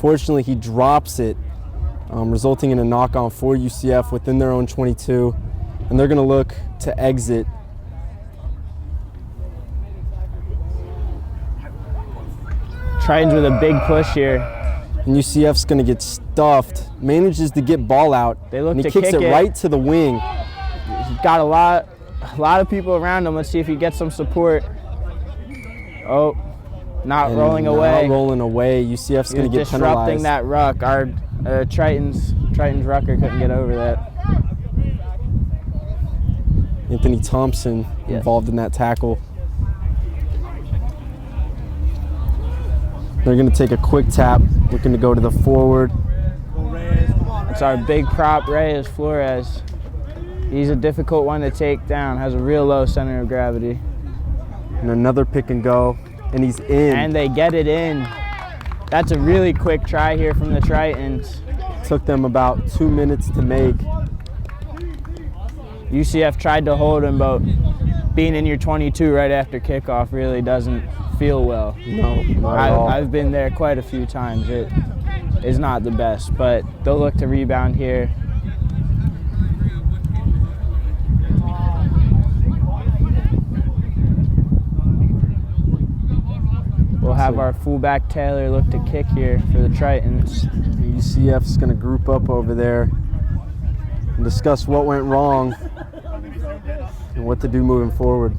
Unfortunately, he drops it, resulting in a knock-on for UCF within their own 22, and they're going to look to exit. Tritons with a big push here. And UCF's going to get stuffed, manages to get ball out, They look and he to kicks kick it it. right to the wing. He's got a lot of people around him. Let's see if he gets some support. Oh, not rolling away. Not rolling away. UCF's going to get disrupting penalized. that ruck. Our Triton's rucker couldn't get over that. Anthony Thompson involved in that tackle. They're going to take a quick tap, looking to go to the forward. It's our big prop, Reyes Flores. He's a difficult one to take down, has a real low center of gravity. And another pick and go, and he's in. And they get it in. That's a really quick try here from the Tritons. Took them about 2 minutes to make. UCF tried to hold him, but being in your 22 right after kickoff really doesn't feel well. No, not at all. I've been there quite a few times. It is not the best, but they'll look to rebound here. We'll have our fullback Taylor look to kick here for the Tritons. UCF's going to group up over there and discuss what went wrong and what to do moving forward.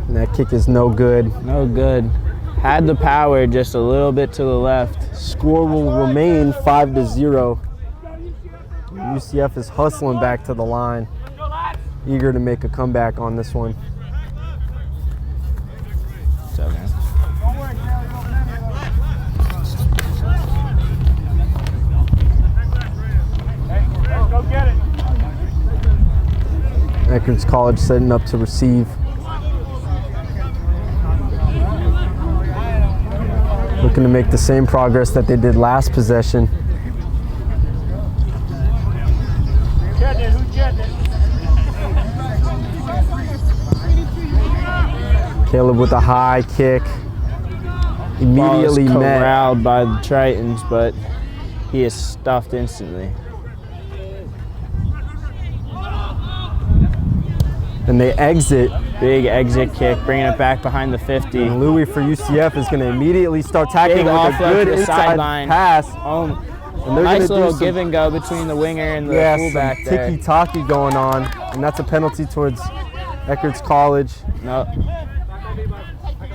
And that kick is no good. No good. Had the power, just a little bit to the left. Score will remain 5-0. UCF is hustling back to the line, eager to make a comeback on this one. What's up, man? Go get it. Eckerd College setting up to receive. Looking to make the same progress that they did last possession. Caleb with a high kick. Immediately Ball is met. corralled by the Tritons, but he is stuffed instantly. And they exit. Big exit kick, bringing it back behind the 50. And Louis for UCF is going to immediately start tackling Big with a offload good to the inside sideline. pass. And they're Nice gonna little do some, give and go between the winger and the fullback some there. tiki-taki going on. And that's a penalty towards Eckerd College. No.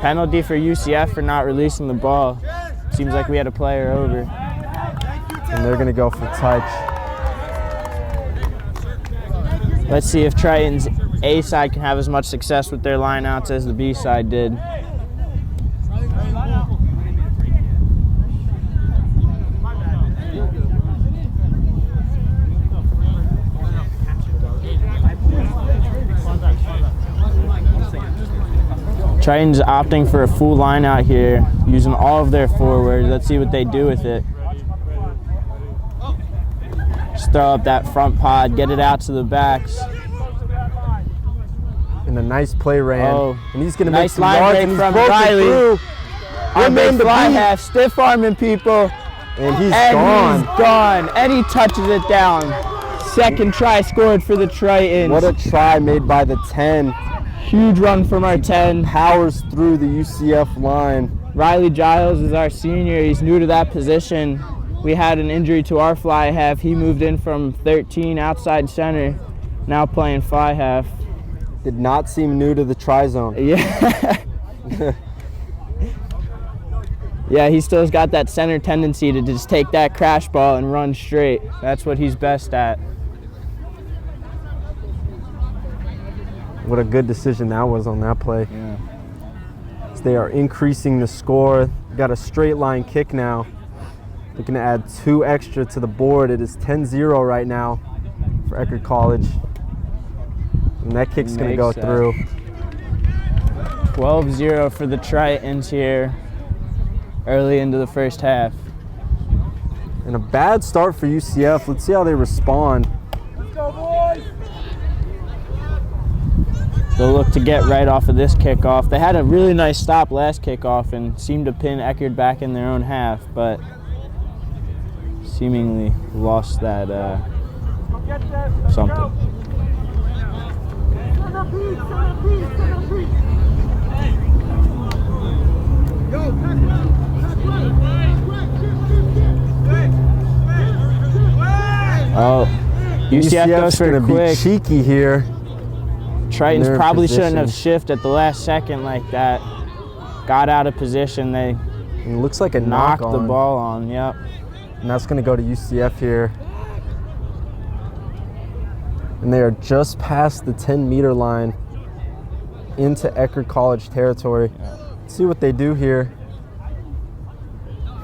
Penalty for UCF for not releasing the ball. Seems like we had a player over. And they're going to go for touch. Let's see if Triton's A side can have as much success with their lineouts as the B side did. Triton's opting for a full line out here, using all of their forwards. Let's see what they do with it. Just throw up that front pod, get it out to the backs. And a nice play ran. Oh, and he's going to nice make some line yards, break and he's from broken Riley. through. Our man big to fly beat. half, stiff arming people. And he's And gone. he's gone. And he touches it down. Second try scored for the Tritons. What a try made by the 10. Huge run from our 10. Powers through the UCF line. Riley Giles is our senior. He's new to that position. We had an injury to our fly half. He moved in from 13 outside center, now playing fly half. Did not seem new to the try zone. Yeah. Yeah, he still's got that center tendency to just take that crash ball and run straight. That's what he's best at. What a good decision that was on that play. Yeah. As they are increasing the score. Got a straight line kick now. Looking to add 2 extra to the board. It is 10-0 right now for Eckerd College. And that kick's going to Makes go that. through. 12-0 for the Tritons here early into the first half. And a bad start for UCF. Let's see how they respond. Let's go, boys! They'll look to get right off of this kickoff. They had a really nice stop last kickoff and seemed to pin Eckerd back in their own half, but seemingly lost that something. Oh, UCF goes for gonna it quick. be cheeky here. Tritons They're in probably shouldn't have position. shifted at the last second like that. Got out of position. They And it looks like a knocked knock the on. ball on. Yep. And that's going to go to UCF here. And they are just past the 10-meter line into Eckerd College territory. Let's see what they do here.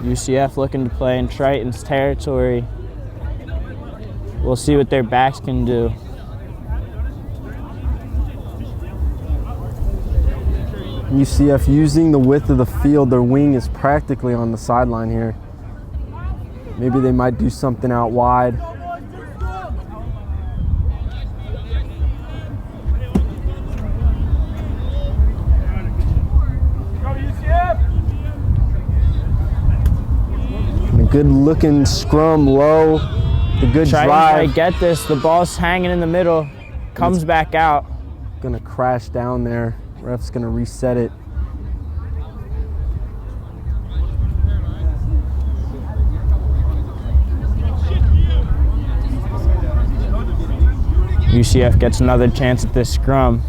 UCF looking to play in Tritons territory. We'll see what their backs can do. UCF using the width of the field. Their wing is practically on the sideline here. Maybe they might do something out wide. And a good looking scrum low. The good Tritons drive. might get this. The ball's hanging in the middle. Comes back out. Gonna crash down there. Ref's gonna reset it. UCF gets another chance at this scrum.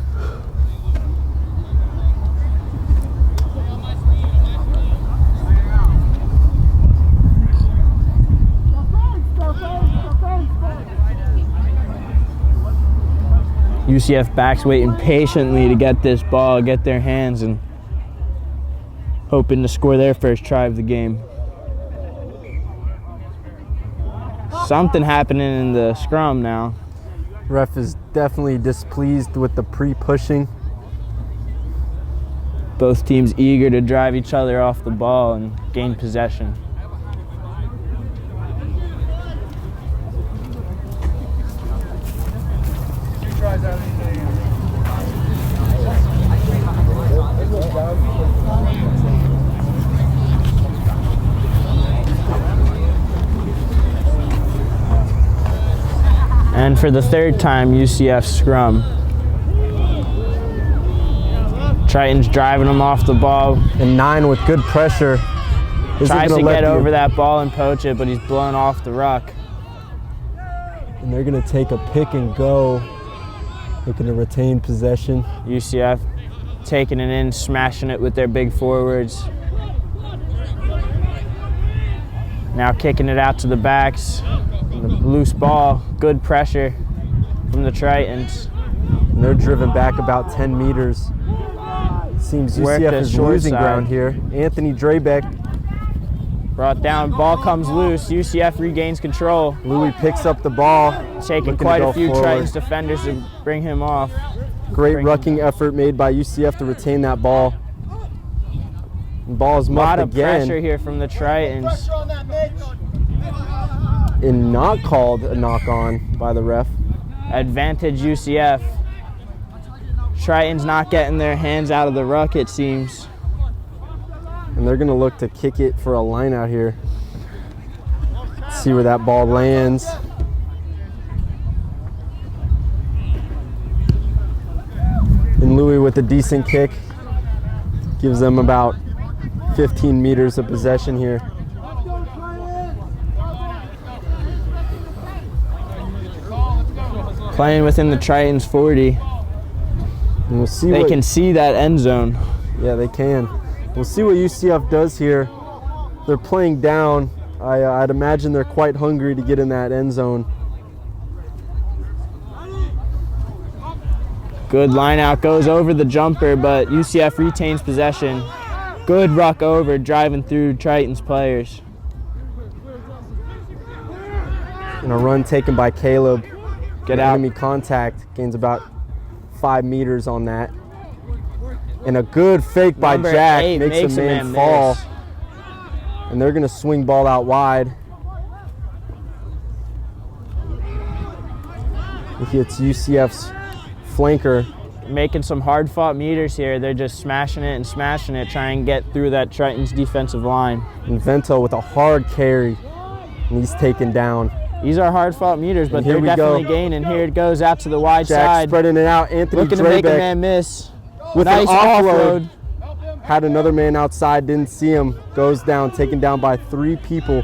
UCF backs waiting patiently to get this ball, get their hands, and hoping to score their first try of the game. Something happening in the scrum now. Ref is definitely displeased with the pre-pushing. Both teams eager to drive each other off the ball and gain possession. And for the third time, UCF scrum. Tritons driving them off the ball. And 9 with good pressure. Tries to get over that ball and poach it, but he's blown off the ruck. And they're gonna take a pick and go. Looking to retain possession. UCF taking it in, smashing it with their big forwards. Now kicking it out to the backs. Loose ball, good pressure from the Tritons. And they're driven back about 10 meters. Seems Worked UCF at is short losing side. ground here. Anthony Drabeck. Brought down, ball comes loose. UCF regains control. Louis picks up the ball. Taking looking to quite go a few forward. Tritons defenders to bring him off. Great Bring- rucking effort made by UCF to retain that ball. And ball is A lot muffed of pressure again. here from the Tritons. And not called a knock on by the ref. Advantage UCF. Tritons not getting their hands out of the ruck, it seems. And they're gonna look to kick it for a line out here. See where that ball lands. And Louis with a decent kick. Gives them about 15 meters of possession here. Playing within the Tritons 40. And we'll see They what, can see that end zone. yeah, they can. We'll see what UCF does here. They're playing down. I'd imagine they're quite hungry to get in that end zone. Good line out, goes over the jumper, but UCF retains possession. Good ruck over, driving through Tritons players. And a run taken by Caleb. Get out. Enemy contact. Gains about 5 meters on that. And a good fake by Number Jack 8 makes a man fall. miss. And they're going to swing ball out wide. It's UCF's flanker. Making some hard-fought meters here. They're just smashing it, trying to get through that Triton's defensive line. And Vento with a hard carry, and he's taken down. These are hard-fought meters, but here they're we definitely go. gaining. Here it goes out to the wide Jack side. spreading it out. Anthony Looking to make a Drebeck man miss. with Nice an offload. offload. Had another man outside, didn't see him. Goes down, taken down by 3 people.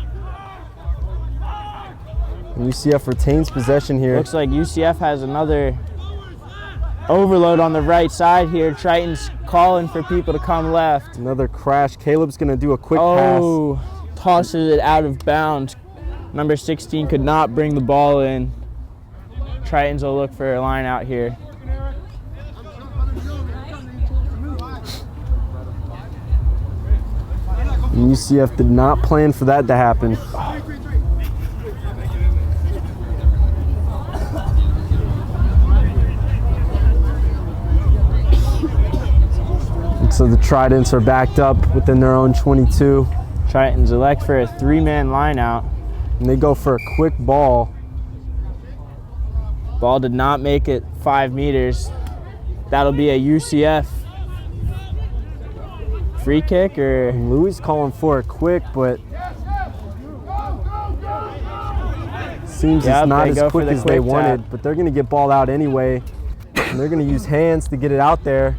And UCF retains possession here. Looks like UCF has another overload on the right side here. Triton's calling for people to come left. Another crash. Caleb's going to do a quick Oh, tosses it out of bounds. Number 16 could not bring the ball in. Tritons will look for a line out here. And UCF did not plan for that to happen. So the Tridents are backed up within their own 22. Tritons elect for a 3-man line out. And they go for a quick ball. Ball did not make it 5 meters. That'll be a UCF free kick, or And Louis calling for it quick, but seems Yep, it's not they as go for quick the as they quick wanted. tap. But they're going to get ball out anyway. And they're going to use hands to get it out there.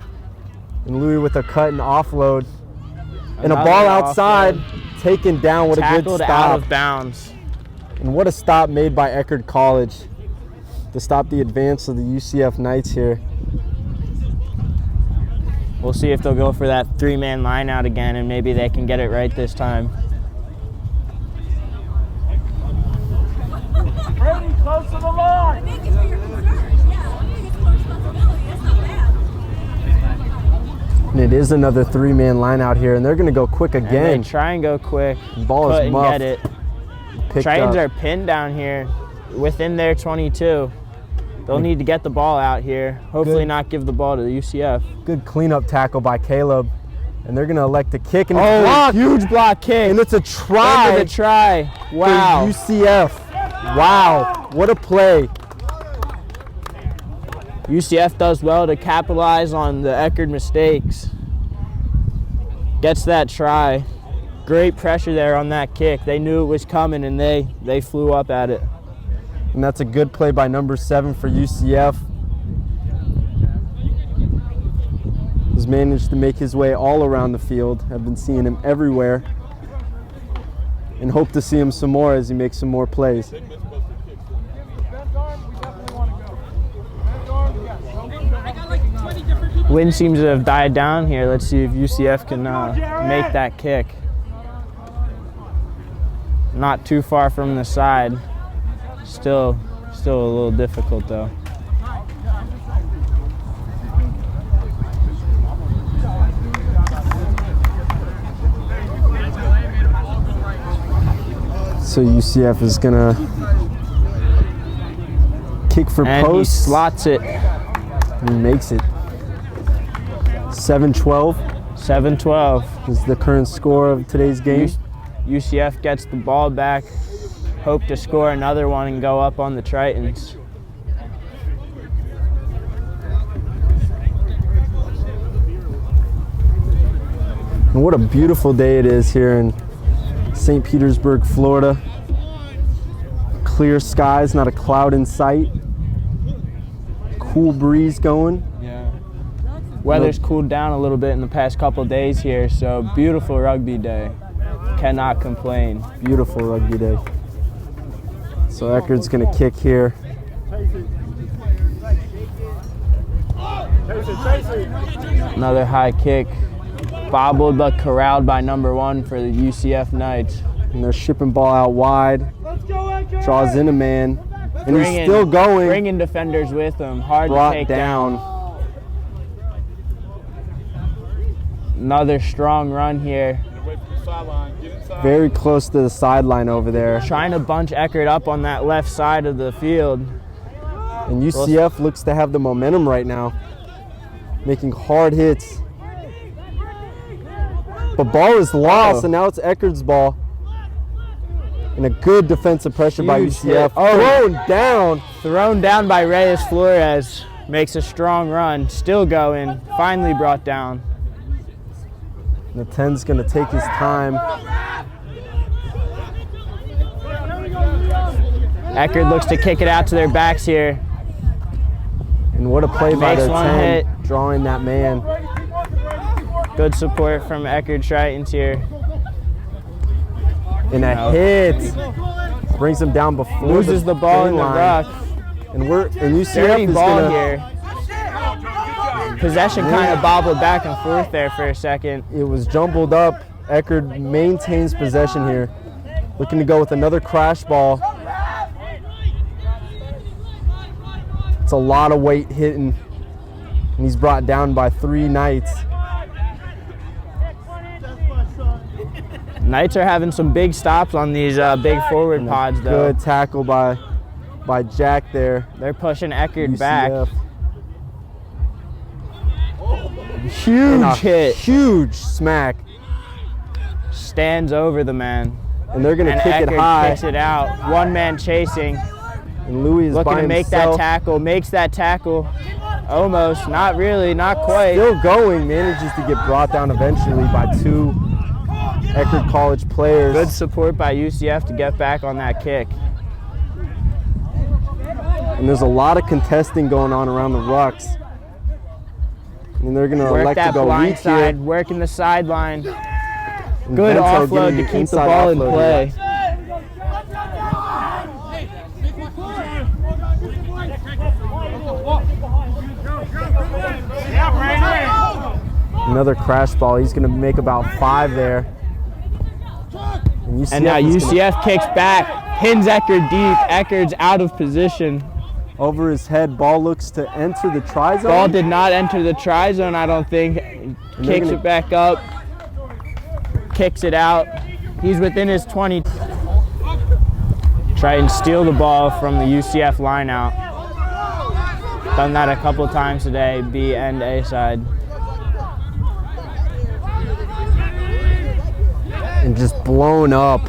And Louis with a cut and offload. And a Another ball outside, offload. taken down. What a good tackled out stop. of bounds. And what a stop made by Eckerd College to stop the advance of the UCF Knights here. We'll see if they'll go for that 3-man line out again, and maybe they can get it right this time. Brady, close to the line. Thank you for your concern. Yeah, I think it's more responsibility. It's not bad. And it is another 3-man line out here, and they're going to go quick And again. they try and go quick. Ball is couldn't muffed. get it. Picked Tritons up. are pinned down here within their 22. They'll need to get the ball out here. Hopefully Good. not give the ball to the UCF. Good cleanup tackle by Caleb. And they're going to elect to kick, and it's Oh, blocked. huge block kick. And it's a try Into the try. for Wow. UCF. Wow, what a play. UCF does well to capitalize on the Eckerd mistakes. Gets that try. Great pressure there on that kick. They knew it was coming, and they flew up at it. And that's a good play by number 7 for UCF. He's managed to make his way all around the field. I've been seeing him everywhere. And hope to see him some more as he makes some more plays. Bent arm, we definitely want to go. Bent arm, yes. I got like 20 different people. Wind seems to have died down here. Let's see if UCF can make that kick. Not too far from the side. Still a little difficult though. So UCF is gonna kick for And he post. slots it. He makes it. 7-12 7-12. is the current score of today's game. UCF gets the ball back. Hope to score another one and go up on the Tritons. And what a beautiful day it is here in St. Petersburg, Florida. Clear skies, not a cloud in sight. Cool breeze going. Yeah. Weather's cooled down a little bit in the past couple days here, so beautiful rugby day. Cannot complain. Beautiful rugby day. So Eckerd's gonna kick here. Another high kick. Bobbled but corralled by number 1 for the UCF Knights. And they're shipping ball out wide. Let's go, Eckerd. Draws in a man. And he's still going. Bringing defenders with him. Hard to Brought take down. Another strong run here. Away from the sideline. Get inside. Very close to the sideline over there. Trying to bunch Eckerd up on that left side of the field. And UCF looks to have the momentum right now, making hard hits. But ball is lost, and now it's Eckerd's ball. And a good defensive pressure by Huge UCF. hit. Oh. Thrown down. Thrown down by Reyes Flores. Makes a strong run. Still going. Finally brought down. And the 10's going to take his time. Eckerd looks to kick it out to their backs here. And what a play by Makes their one 10, hit. drawing that man. Good support from Eckerd Tritons here. And a hit. Brings him down before Loses the ball in the line. ruck. And UCF Dirty is ball gonna, here. Possession kind of bobbled back and forth there for a second. It was jumbled up. Eckerd maintains possession here. Looking to go with another crash ball. It's a lot of weight hitting. And he's brought down by 3 Knights. Knights are having some big stops on these big forward pods, though. Good tackle by Jack there. They're pushing Eckerd UCF. back. And Huge a hit. huge smack. Stands over the man. And they're going And to kick Eckerd it high. kicks it out. One man chasing. And Louis is Looking by to make himself. that tackle. Makes that tackle. Almost. Not really. Not quite. Still going. Manages to get brought down eventually by 2 Eckerd College players. Good support by UCF to get back on that kick. And there's a lot of contesting going on around the rucks. And they're going to Work elect to that go blind weak side. here. Working the sideline. And Good Vento offload getting to keep the inside ball in offload play. here. Another crash ball. He's going to make about 5 there. And now UCF kicks back, pins Eckerd deep. Eckerd's out of position. Over his head, ball looks to enter the try zone. Ball did not enter the try zone, I don't think. Kicks it back up, kicks it out. He's within his 20. Try and steal the ball from the UCF line out. Done that a couple times today, B and A side. And just blown up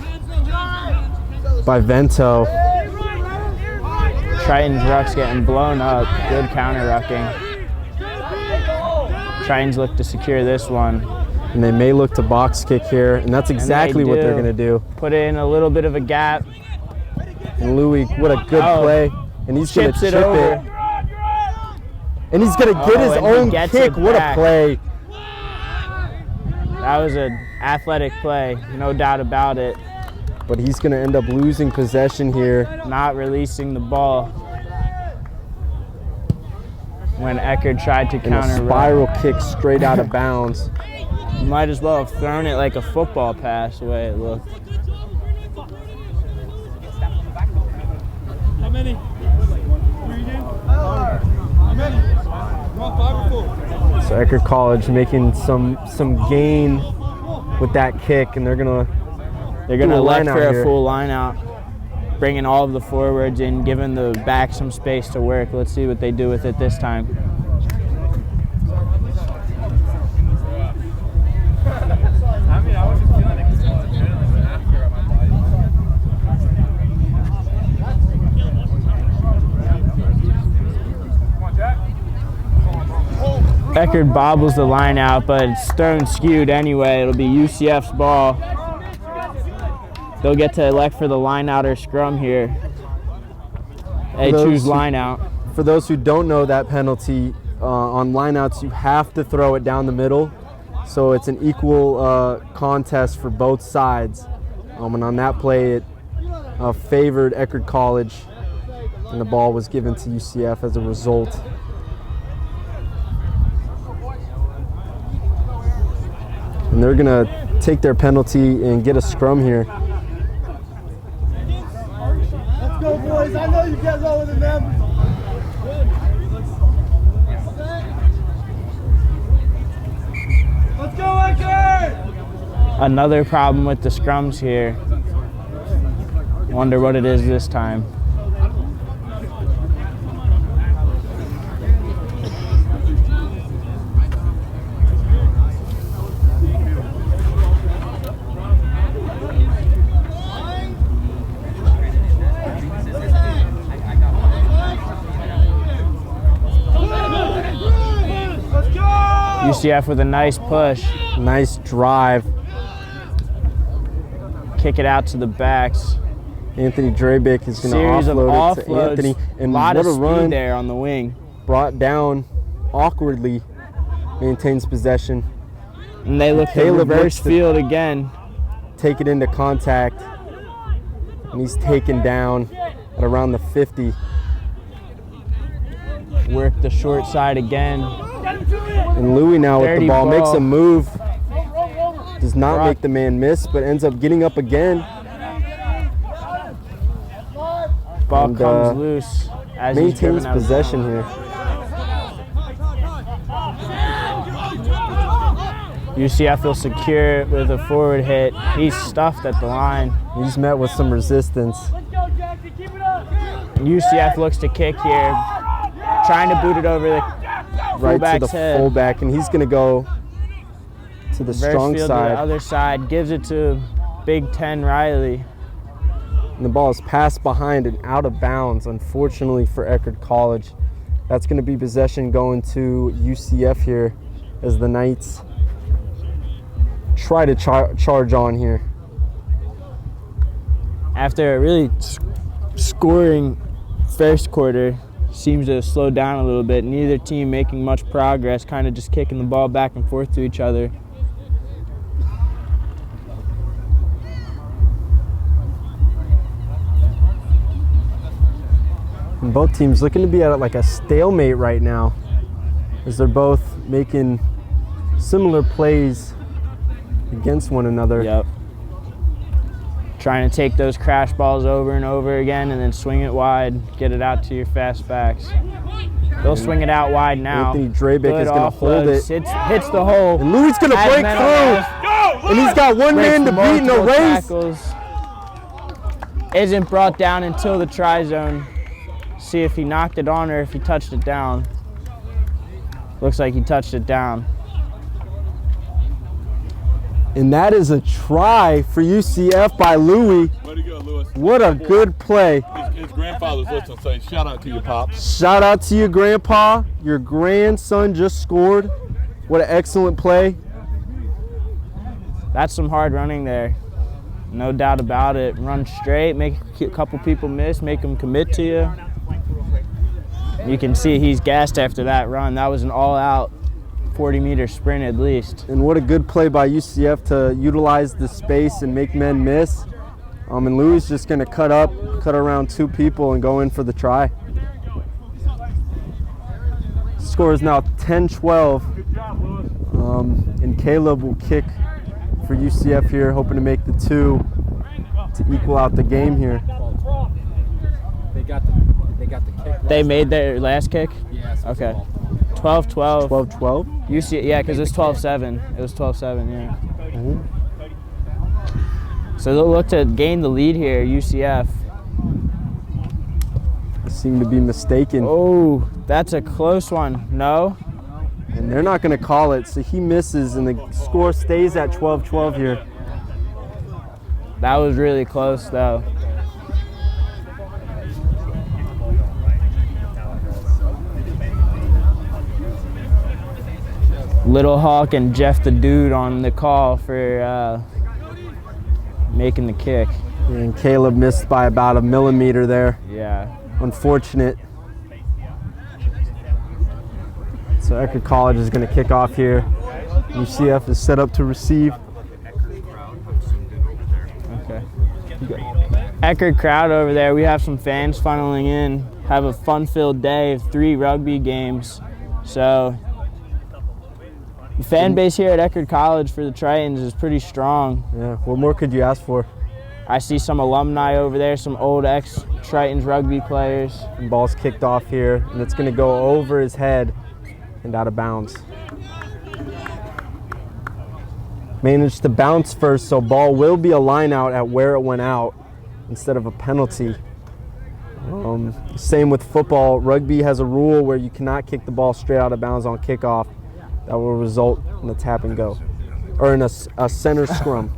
by Vento. Triton's ruck's getting blown up. Good counter rucking. Triton's look to secure this one. And they may look to box kick here, and that's exactly what they're going to do. Put it in a little bit of a gap. And Louis, what a good play. And he's going to chip it. And he's going to get his own kick. What a play. That was an athletic play, no doubt about it. But he's going to end up losing possession here. Not releasing the ball when Eckerd tried to And a counter. spiral kick straight out of bounds. You might as well have thrown it like a football pass, the way it looked. How many? 3 again? How many? You want 5 or 4? So Eckerd College making some gain with that kick, and they're gonna elect for here. a full line out, bringing all of the forwards in, giving the back some space to work. Let's see what they do with it this time. I wasn't feeling it because I was adrenaline after my body. Come on, Jack. Eckerd bobbles the line out, but it's thrown skewed anyway. It'll be UCF's ball. They'll get to elect for the line out or scrum here. They choose line out. For those who don't know that penalty, on lineouts you have to throw it down the middle. So it's an equal contest for both sides. And on that play, it favored Eckerd College, and the ball was given to UCF as a result. And they're gonna take their penalty and get a scrum here. Let's go, boys. I know you guys older than them. Let's go, Eckerd! Another problem with the scrums here. Wonder what it is this time. UCF with a nice push. Nice drive. Kick it out to the backs. Anthony Drabick is going to Series of offload it to offloads. Anthony. And lot what of a speed run. there on the wing. Brought down awkwardly. Maintains possession. And they look to Caleb reverse looks to- field again. Take it into contact. And he's taken down at around the 50. Work the short side again. And Louis now with the Dirty ball makes ball. a move. Does not Brock. make the man miss, but ends up getting up again. Ball And, comes loose as he's Maintains driven out of possession bounds. here. UCF will secure it with a forward hit. He's stuffed at the line. He's met with some resistance. UCF looks to kick here, trying to boot it over the Right to the fullback's head. fullback, and he's going to go to the Reverse strong field to the side. other side, gives it to Big Ten Riley. And the ball is passed behind and out of bounds, unfortunately for Eckerd College. That's going to be possession going to UCF here as the Knights try to charge on here. After a really scoring first quarter, seems to have slowed down a little bit. Neither team making much progress, kind of just kicking the ball back and forth to each other. And both teams looking to be at like a stalemate right now, as they're both making similar plays against one another. Yep. Trying to take those crash balls over and over again and then swing it wide, get it out to your fast backs. They'll swing it out wide now. Anthony Drabick Good is going to hold offload, it. hits the hole. And Louis going to Has break men through. on And he's got one man to beat in a multiple race. tackles. Isn't brought down until the try zone. See if he knocked it on or if he touched it down. Looks like he touched it down. And that is a try for UCF by Louis. Way to go, Lewis. What a good play. His grandfather's listening, say shout out to your pops. Shout out to you, Grandpa. Your grandson just scored. What an excellent play. That's some hard running there. No doubt about it. Run straight, make a couple people miss, make them commit to you. You can see he's gassed after that run. That was an all-out 40-meter sprint at least. And what a good play by UCF to utilize the space and make men miss. And Louis is just going to cut around two people and go in for the try. Score is now 10-12. And Caleb will kick for UCF here, hoping to make the two to equal out the game here. They got the kick. They made their last kick? Yes. Okay. 12-12. 12-12. UCF, yeah, because it's 12-7. It was 12-7, yeah. So they'll look to gain the lead here, UCF. Seem to be mistaken. Oh, that's a close one. No? And they're not going to call it, so he misses, and the score stays at 12-12 here. That was really close, though. Little Hawk and Jeff the Dude on the call for making the kick. And Caleb missed by about a millimeter there. Yeah. Unfortunate. So Eckerd College is going to kick off here. UCF is set up to receive. Okay. Eckerd crowd over there. We have some fans funneling in. Have a fun-filled day of 3 rugby games. So the fan base here at Eckerd College for the Tritons is pretty strong. Yeah, what more could you ask for? I see some alumni over there, some old ex-Tritons rugby players. And ball's kicked off here, and it's going to go over his head and out of bounds. Managed to bounce first, so ball will be a line out at where it went out instead of a penalty. Same with football. Rugby has a rule where you cannot kick the ball straight out of bounds on kickoff. That will result in a tap and go, or in a center scrum.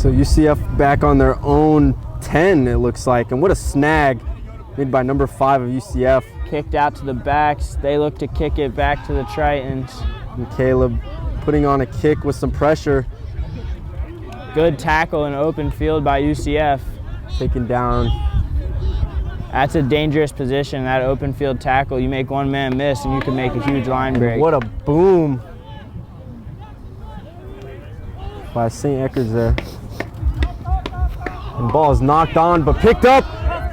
So UCF back on their own 10, it looks like. And what a snag made by number 5 of UCF. Kicked out to the backs. They look to kick it back to the Tritons. And Caleb putting on a kick with some pressure. Good tackle in open field by UCF. Taken down. That's a dangerous position, that open field tackle. You make one man miss and you can make a huge line break. What a boom by St. Eckerd's there. And ball is knocked on but picked up,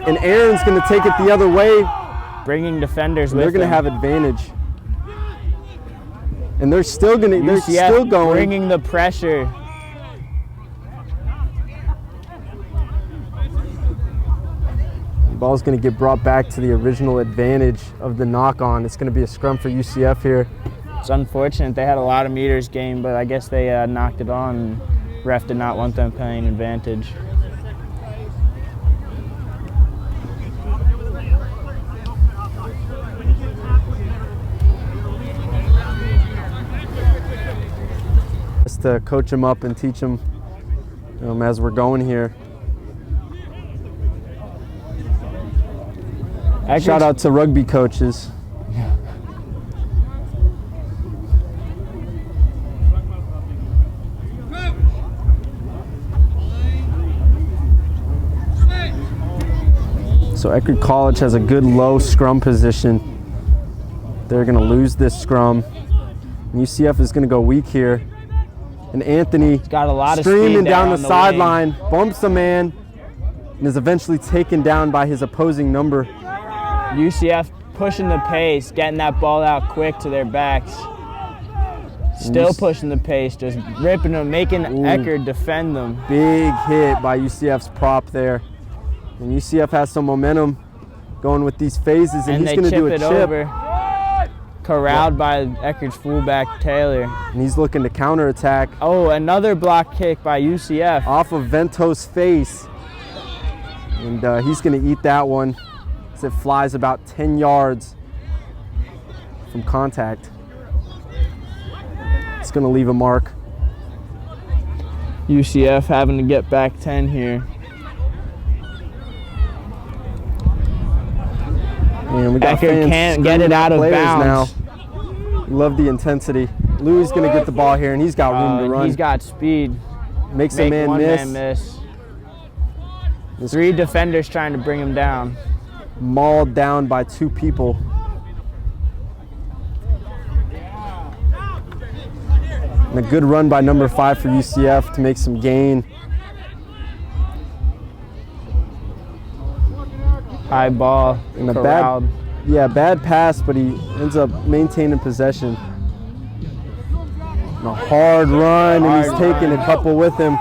and Aaron's going to take it the other way. Bringing defenders with They're going to have advantage. And they're still going to, they're still going. Bringing the pressure. Ball's going to get brought back to the original advantage of the knock-on. It's going to be a scrum for UCF here. It's unfortunate. They had a lot of meters gained, but I guess they knocked it on, and ref did not want them playing advantage. Just to coach them up and teach them as we're going here. Shout out to rugby coaches. So Eckerd College has a good low scrum position. They're going to lose this scrum. And UCF is going to go weak here. And Anthony got a lot of streaming speed down on the sideline, bumps a man, and is eventually taken down by his opposing number. UCF pushing the pace, getting that ball out quick to their backs. Still pushing the pace, just ripping them, making Eckerd defend them. Big hit by UCF's prop there. And UCF has some momentum going with these phases, and he's going to do a chip. Over, corralled by Eckerd's fullback, Taylor. And he's looking to counterattack. Oh, another block kick by UCF. Off of Vento's face. And he's going to eat that one. It flies about 10 yards from contact. It's going to leave a mark. UCF having to get back 10 here. And we got Eckerd can't get it out of bounds now. Love the intensity. Louis going to get the ball here, and he's got room to run. He's got speed. Makes a man miss. 3 defenders trying to bring him down. Mauled down by 2 people. And a good run by number 5 for UCF to make some gain. High ball, and corralled. bad pass, but he ends up maintaining possession. And a hard run, and he's taking a couple with him.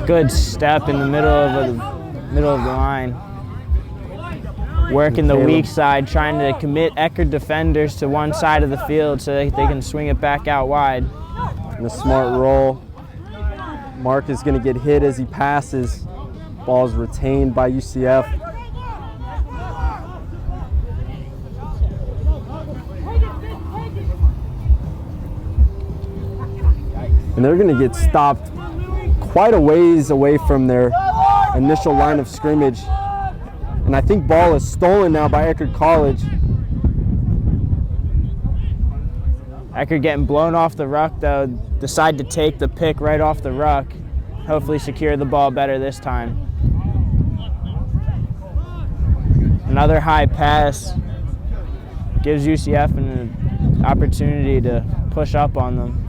Good step in the middle of the line. Working the weak side, trying to commit Eckerd defenders to one side of the field so that they can swing it back out wide. And a smart roll. Mark is going to get hit as he passes. Ball's retained by UCF. And they're going to get stopped quite a ways away from their initial line of scrimmage. And I think ball is stolen now by Eckerd College. Eckerd getting blown off the ruck though. Decide to take the pick right off the ruck. Hopefully secure the ball better this time. Another high pass. Gives UCF an opportunity to push up on them.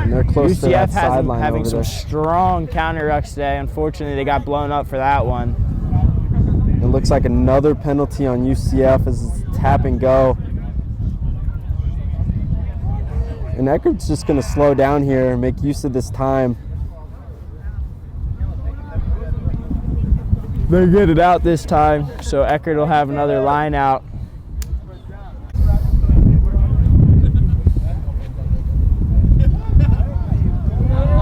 And they're close to that sideline having over some there. strong counter rucks today. Unfortunately, they got blown up for that one. It looks like another penalty on UCF as it's tap and go. And Eckerd's just going to slow down here and make use of this time. They get it out this time, so Eckerd will have another line out.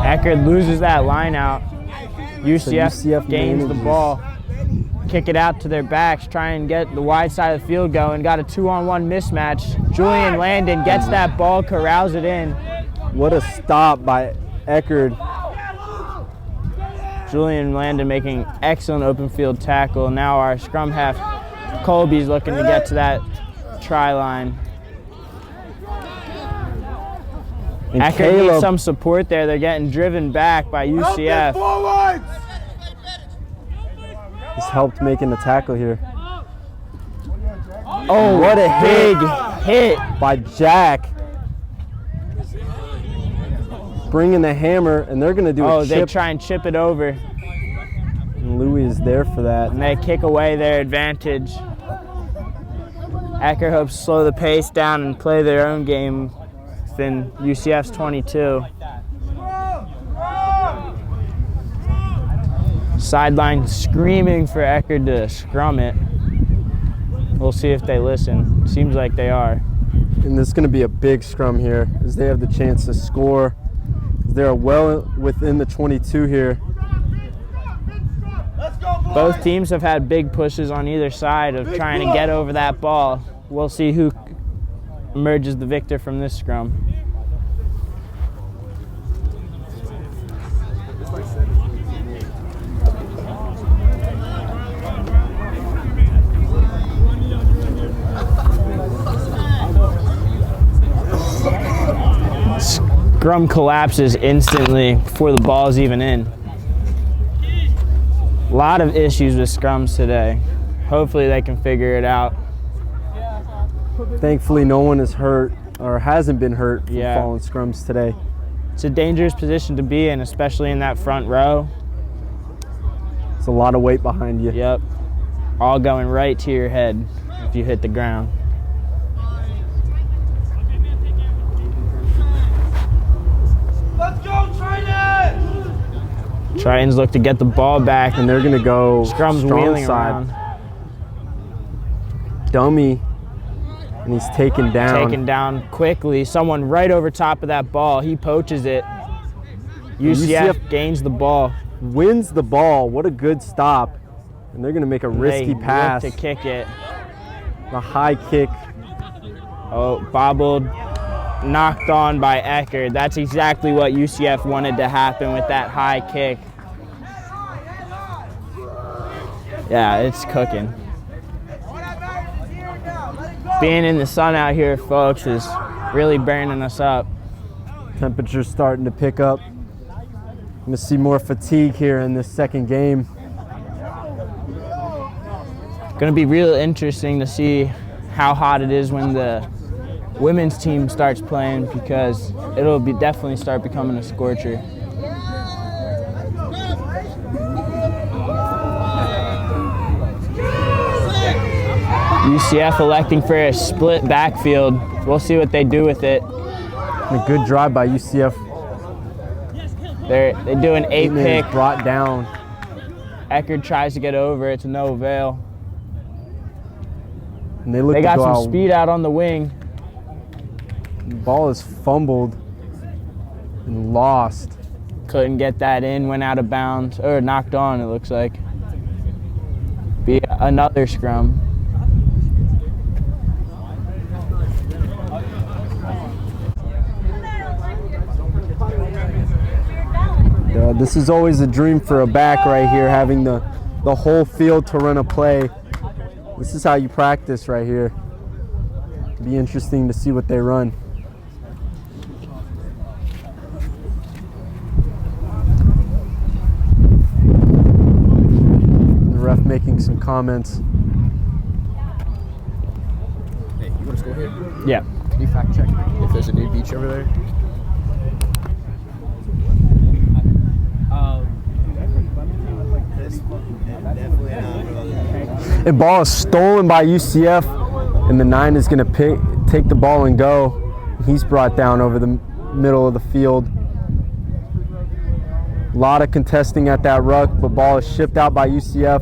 Eckerd loses that line out. UCF gains the ball. kick it out to their backs, try and get the wide side of the field going. Got a 2-on-1 mismatch. Julian Landon gets that ball, corrals it in. What a stop by Eckerd. Julian Landon making excellent open field tackle. Now our scrum half, Colby's looking to get to that try line. And Eckerd needs some support there. They're getting driven back by UCF. He's helped making the tackle here. Oh, what a big hit by Jack. Bringing the hammer, and they're going to do a chip. They try and chip it over. And Louis is there for that. And they kick away their advantage. Eckerd hopes to slow the pace down and play their own game within UCF's 22. Sideline screaming for Eckerd to scrum it. We'll see if they listen. Seems like they are. And this is going to be a big scrum here as they have the chance to score. They're well within the 22 here. Both teams have had big pushes on either side of trying to get over that ball. We'll see who emerges the victor from this scrum. Scrum collapses instantly before the ball is even in. A lot of issues with scrums today. Hopefully they can figure it out. Thankfully no one is hurt or hasn't been hurt from falling scrums today. It's a dangerous position to be in, especially in that front row. It's a lot of weight behind you. Yep. All going right to your head if you hit the ground. Tritons look to get the ball back, and they're going to go scrum's wheeling around. Dummy, and he's taken down. Taken down quickly. Someone right over top of that ball. He poaches it. UCF gains the ball. Wins the ball. What a good stop. And they're going to make a risky pass. To kick it. The high kick. Oh, bobbled. Knocked on by Eckerd. That's exactly what UCF wanted to happen with that high kick. Yeah, it's cooking. Being in the sun out here, folks, is really burning us up. Temperature's starting to pick up. I'm gonna see more fatigue here in this second game. Gonna be real interesting to see how hot it is when the women's team starts playing, because it'll be definitely start becoming a scorcher. UCF electing for a split backfield. We'll see what they do with it. And a good drive by UCF. They do an 8-pick. Brought down. Eckerd tries to get over. It's no avail. And they got some speed out on the wing. The ball is fumbled and lost. Couldn't get that in, went out of bounds, or knocked on, it looks like. Be another scrum. This is always a dream for a back right here, having the whole field to run a play. This is how you practice right here. It'll be interesting to see what they run. The ref making some comments. Hey, you want to score here? Yeah. Can you fact check if there's a new beach over there? The ball is stolen by UCF, and the 9 is going to take the ball and go. He's brought down over the middle of the field. A lot of contesting at that ruck, but ball is shipped out by UCF.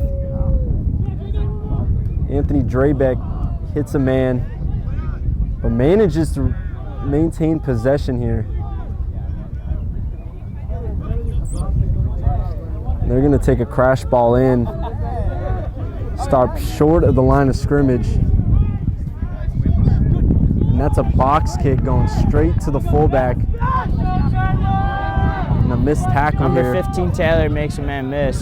Anthony Drabeck hits a man, but manages to maintain possession here. They're going to take a crash ball in. Stop short of the line of scrimmage. And that's a box kick going straight to the fullback. And a missed tackle Number here. 15 Taylor makes a man miss.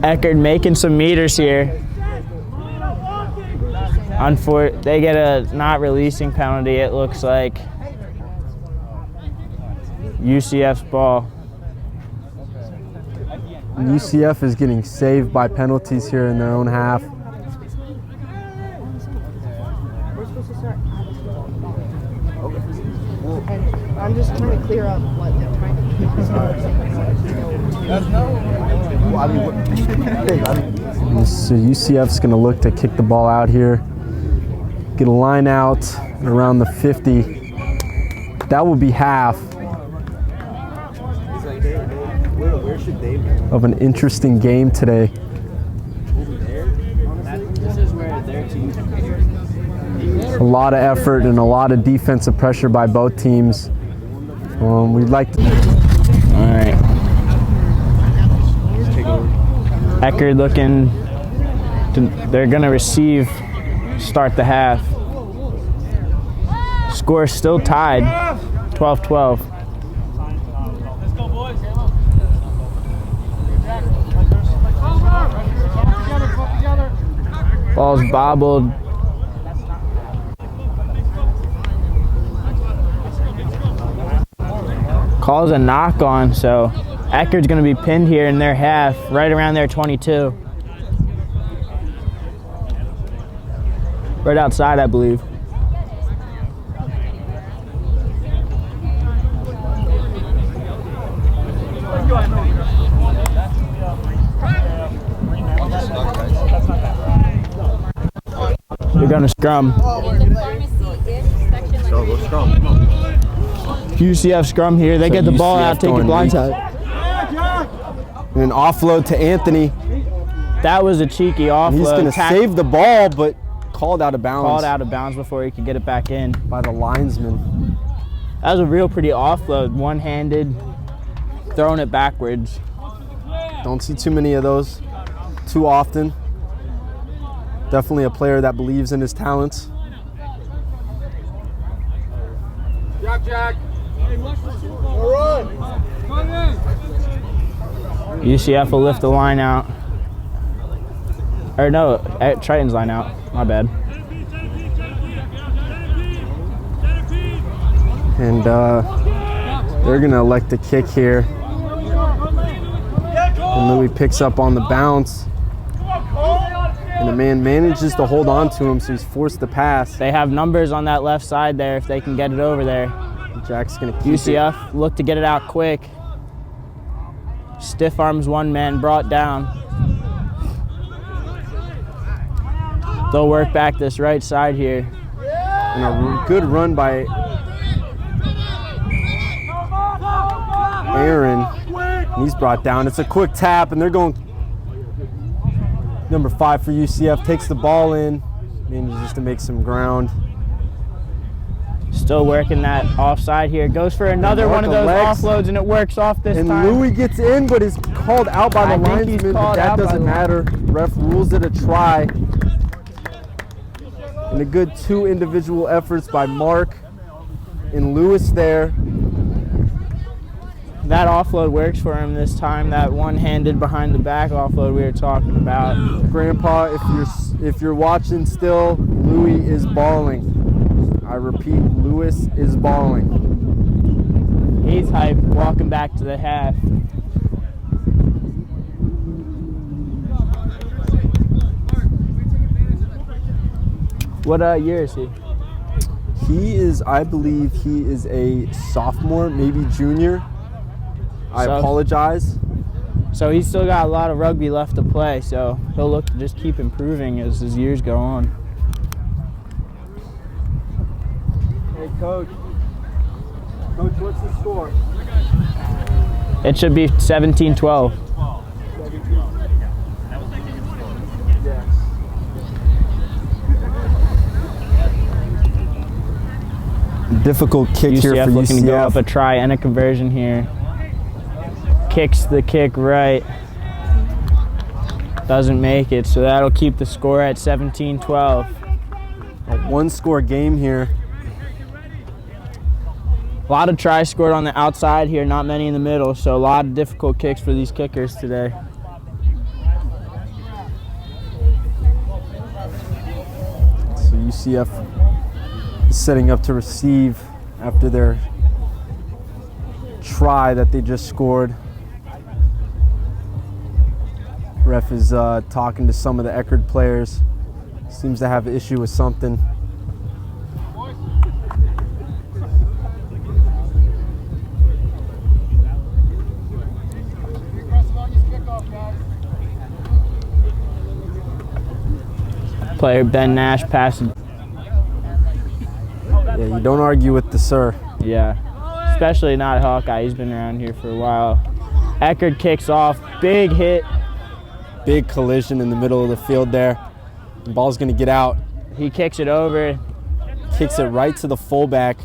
Eckerd making some meters here. They get a not releasing penalty, it looks like. UCF's ball. UCF is getting saved by penalties here in their own half. We're supposed to start. And I'm just trying to clear up what they're trying to keep this So UCF's going to look to kick the ball out here. Get a line out around the 50. That will be half of an interesting game today. This is where their team. A lot of effort and a lot of defensive pressure by both teams. We'd like to. All right. Eckerd looking. They're going to receive, start the half. Score still tied, 12-12. Let's go, boys. Ball's bobbled. Calls a knock on, so Eckerd's going to be pinned here in their half, right around their 22. Right outside, I believe. They're going to scrum. So go scrum. Come on. UCF scrum here. They So get the ball UCF out, take it going blindside. And an offload to Anthony. That was a cheeky offload. He's going to save the ball, but called out of bounds. Called out of bounds before he could get it back in. By the linesman. That was a real pretty offload. One-handed, throwing it backwards. Don't see too many of those too often. Definitely a player that believes in his talents. Jack. Hey, watch the Super Bowl. All right. Come in. UCF will lift the line out. Or no, Triton's line out. My bad. And they're going to elect a kick here. And Louis picks up on the bounce. And the man manages to hold on to him, so he's forced to pass. They have numbers on that left side there if they can get it over there. Jack's going to keep UCF look to get it out quick. Stiff arms one man brought down. They'll work back this right side here. And a good run by Aaron. And he's brought down. It's a quick tap, and they're going. Number 5 for UCF takes the ball in, manages to make some ground. Still working that offside here. Goes for another one of those offloads, and it works off this time. And Louis gets in, but is called out by the linesman, but that doesn't matter. Ref rules it a try. And a good 2 individual efforts by Mark and Lewis there. That offload works for him this time. That one-handed behind the back offload we were talking about. Grandpa, if you're watching still, Louis is balling. I repeat, Lewis is balling. He's hyped, walking back to the half. What year is he? He is, I believe, he is a sophomore, maybe junior. I apologize. So he's still got a lot of rugby left to play, so he'll look to just keep improving as his years go on. Hey, Coach. Coach, what's the score? It should be 17-12. difficult kick here UCF for looking to go UCF. up a try and a conversion here. Kicks the kick right. Doesn't make it, so that'll keep the score at 17-12. A one-score game here. A lot of tries scored on the outside here, not many in the middle, so a lot of difficult kicks for these kickers today. So UCF is setting up to receive after their try that they just scored. Ref is talking to some of the Eckerd players. Seems to have an issue with something. Player Ben Nash passing. Yeah, you don't argue with the sir. Yeah, especially not Hawkeye. He's been around here for a while. Eckerd kicks off. Big hit. Big collision in the middle of the field there. The ball's gonna get out. He kicks it over. Kicks it right to the fullback.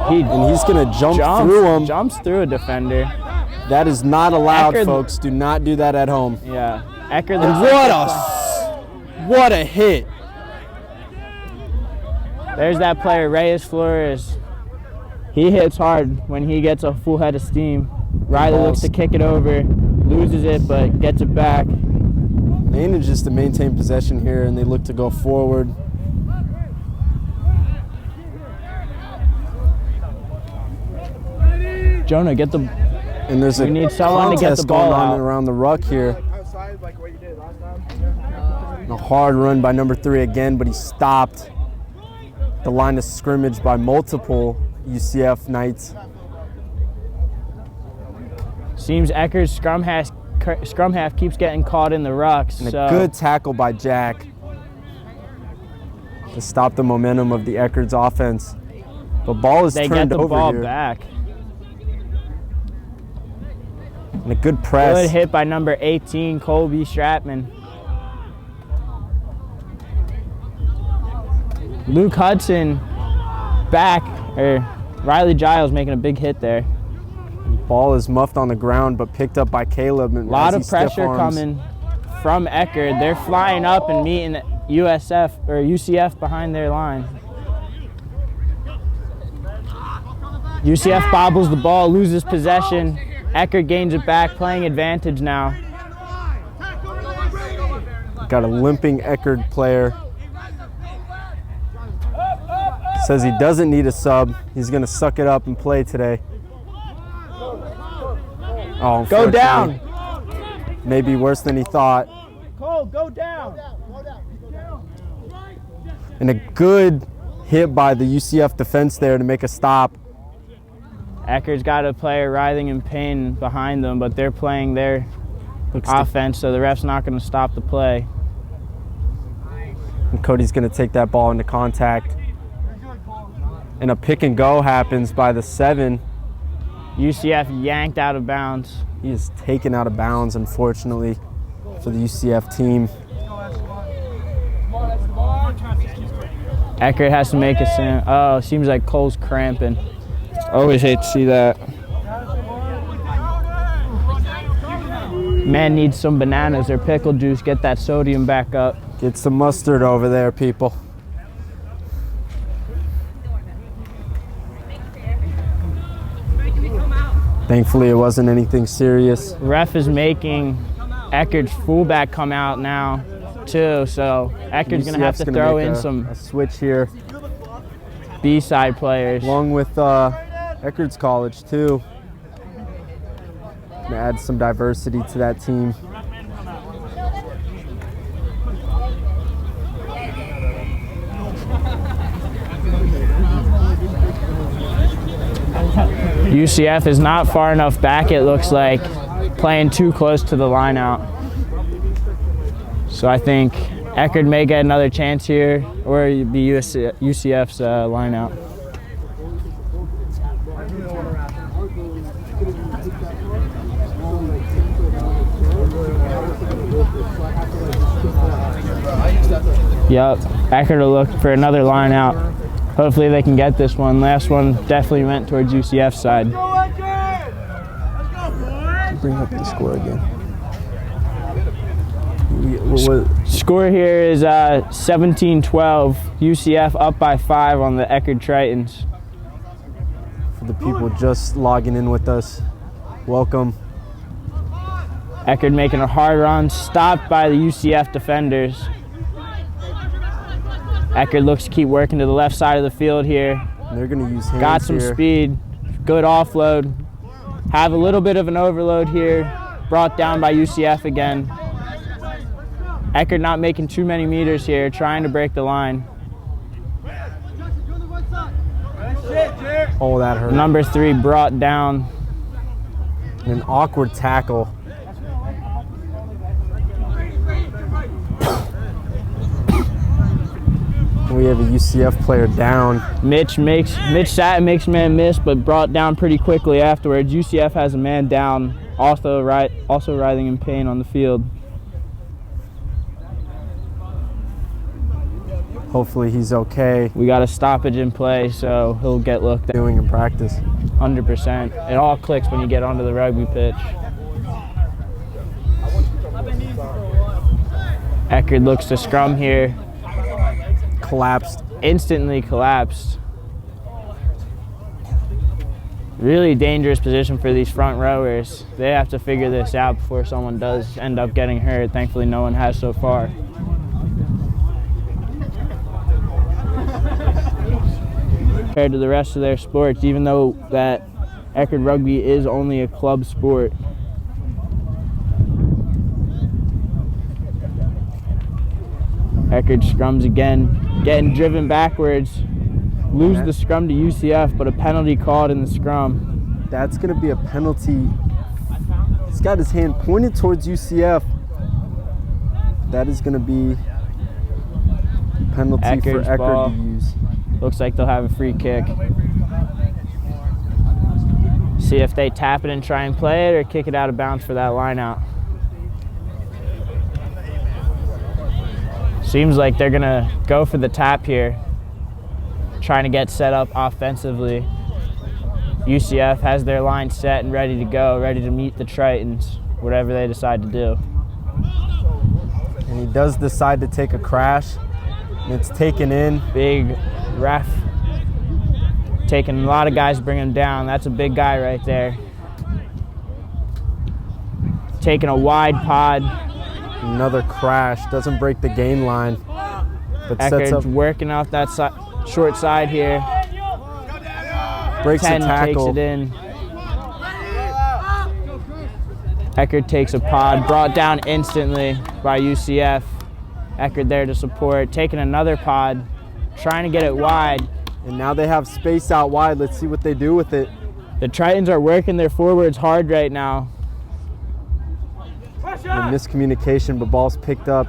And he's gonna jump through him. Jumps through a defender. That is not allowed, Eckerd- folks. Do not do that at home. Yeah. Eckerd And looks like what a hit. There's that player, Reyes Flores. He hits hard when he gets a full head of steam. Riley looks to kick it over, loses it, but gets it back. Manages to maintain possession here, and they look to go forward. Jonah, get the. And there's a We need someone to get the contest ball going on out. around the ruck here. Outside like what you did last time. And a hard run by number 3 again, but he stopped the line of scrimmage by multiple UCF Knights. Seems Ecker's scrum half keeps getting caught in the rucks. And So a good tackle by Jack to stop the momentum of the Eckerd's offense. The ball is they turned get the over ball here. back. And a good press. Good hit by number 18, Colby Stratman. Luke Hudson back, or Riley Giles making a big hit there. Ball is muffed on the ground, but picked up by Caleb. A lot of pressure coming from Eckerd. They're flying up and meeting UCF behind their line. UCF bobbles the ball, loses possession. Eckerd gains it back, playing advantage now. Got a limping Eckerd player. Says he doesn't need a sub. He's going to suck it up and play today. Oh, Go down. Maybe worse than he thought. Cole, go down. And a good hit by the UCF defense there to make a stop. Eckerd's got a player writhing in pain behind them, but they're playing their offense, so the ref's not going to stop the play. And Cody's going to take that ball into contact. And a pick and go happens by the 7. UCF yanked out of bounds. He is taken out of bounds, unfortunately, for the UCF team. Eckerd has to make a stand. Oh, seems like Cole's cramping. Always hate to see that. Man needs some bananas or pickle juice. Get that sodium back up. Get some mustard over there, people. Thankfully, it wasn't anything serious. Ref is making Eckerd's fullback come out now, too. So Eckerd's going to have to throw in some a switch here, B-side players. along with Eckerd's College too. Gonna add some diversity to that team. UCF is not far enough back, it looks like, playing too close to the line out. So I think Eckerd may get another chance here, or it'd be UCF's line out. Yep. Eckerd will look for another line out. Hopefully they can get this one. Last one definitely went towards UCF's side. Bring up the score again. Score here is 17-12. UCF up by 5 on the Eckerd Tritons. For the people just logging in with us, welcome. Eckerd making a hard run, stopped by the UCF defenders. Eckerd looks to keep working to the left side of the field here. And they're going to use hands. Got some here. speed, good offload. Have a little bit of an overload here, brought down by UCF again. Eckerd not making too many meters here, trying to break the line. Oh, that hurt. Number 3 brought down. An awkward tackle. We have a UCF player down. Mitch sat and makes man miss, but brought down pretty quickly afterwards. UCF has a man down, also writhing in pain on the field. Hopefully he's okay. We got a stoppage in play, so he'll get looked at. Doing in practice. 100%. It all clicks when you get onto the rugby pitch. Eckerd looks to scrum here. Collapsed. Instantly collapsed. Really dangerous position for these front rowers. They have to figure this out before someone does end up getting hurt. Thankfully, no one has so far. Compared to the rest of their sports, even though that Eckerd Rugby is only a club sport. Eckerd scrums again, getting driven backwards. Lose the scrum to UCF, but a penalty called in the scrum. That's going to be a penalty. He's got his hand pointed towards UCF. That is going to be a penalty Eckerd's for ball. Eckerd to use. Looks like they'll have a free kick. See if they tap it and try and play it or kick it out of bounds for that line out. Seems like they're gonna go for the tap here, trying to get set up offensively. UCF has their line set and ready to go, ready to meet the Tritons, whatever they decide to do. And he does decide to take a crash, and it's taken in. Big ref taking a lot of guys to bring him down. That's a big guy right there. Taking a wide pod. Another crash. Doesn't break the gain line, but sets Eckerd's up. working off that short side here. Breaks the 10 tackle. takes it in. Eckerd takes a pod, brought down instantly by UCF. Eckerd there to support, taking another pod, trying to get it wide. And now they have space out wide. Let's see what they do with it. The Tritons are working their forwards hard right now. A miscommunication, but ball's picked up.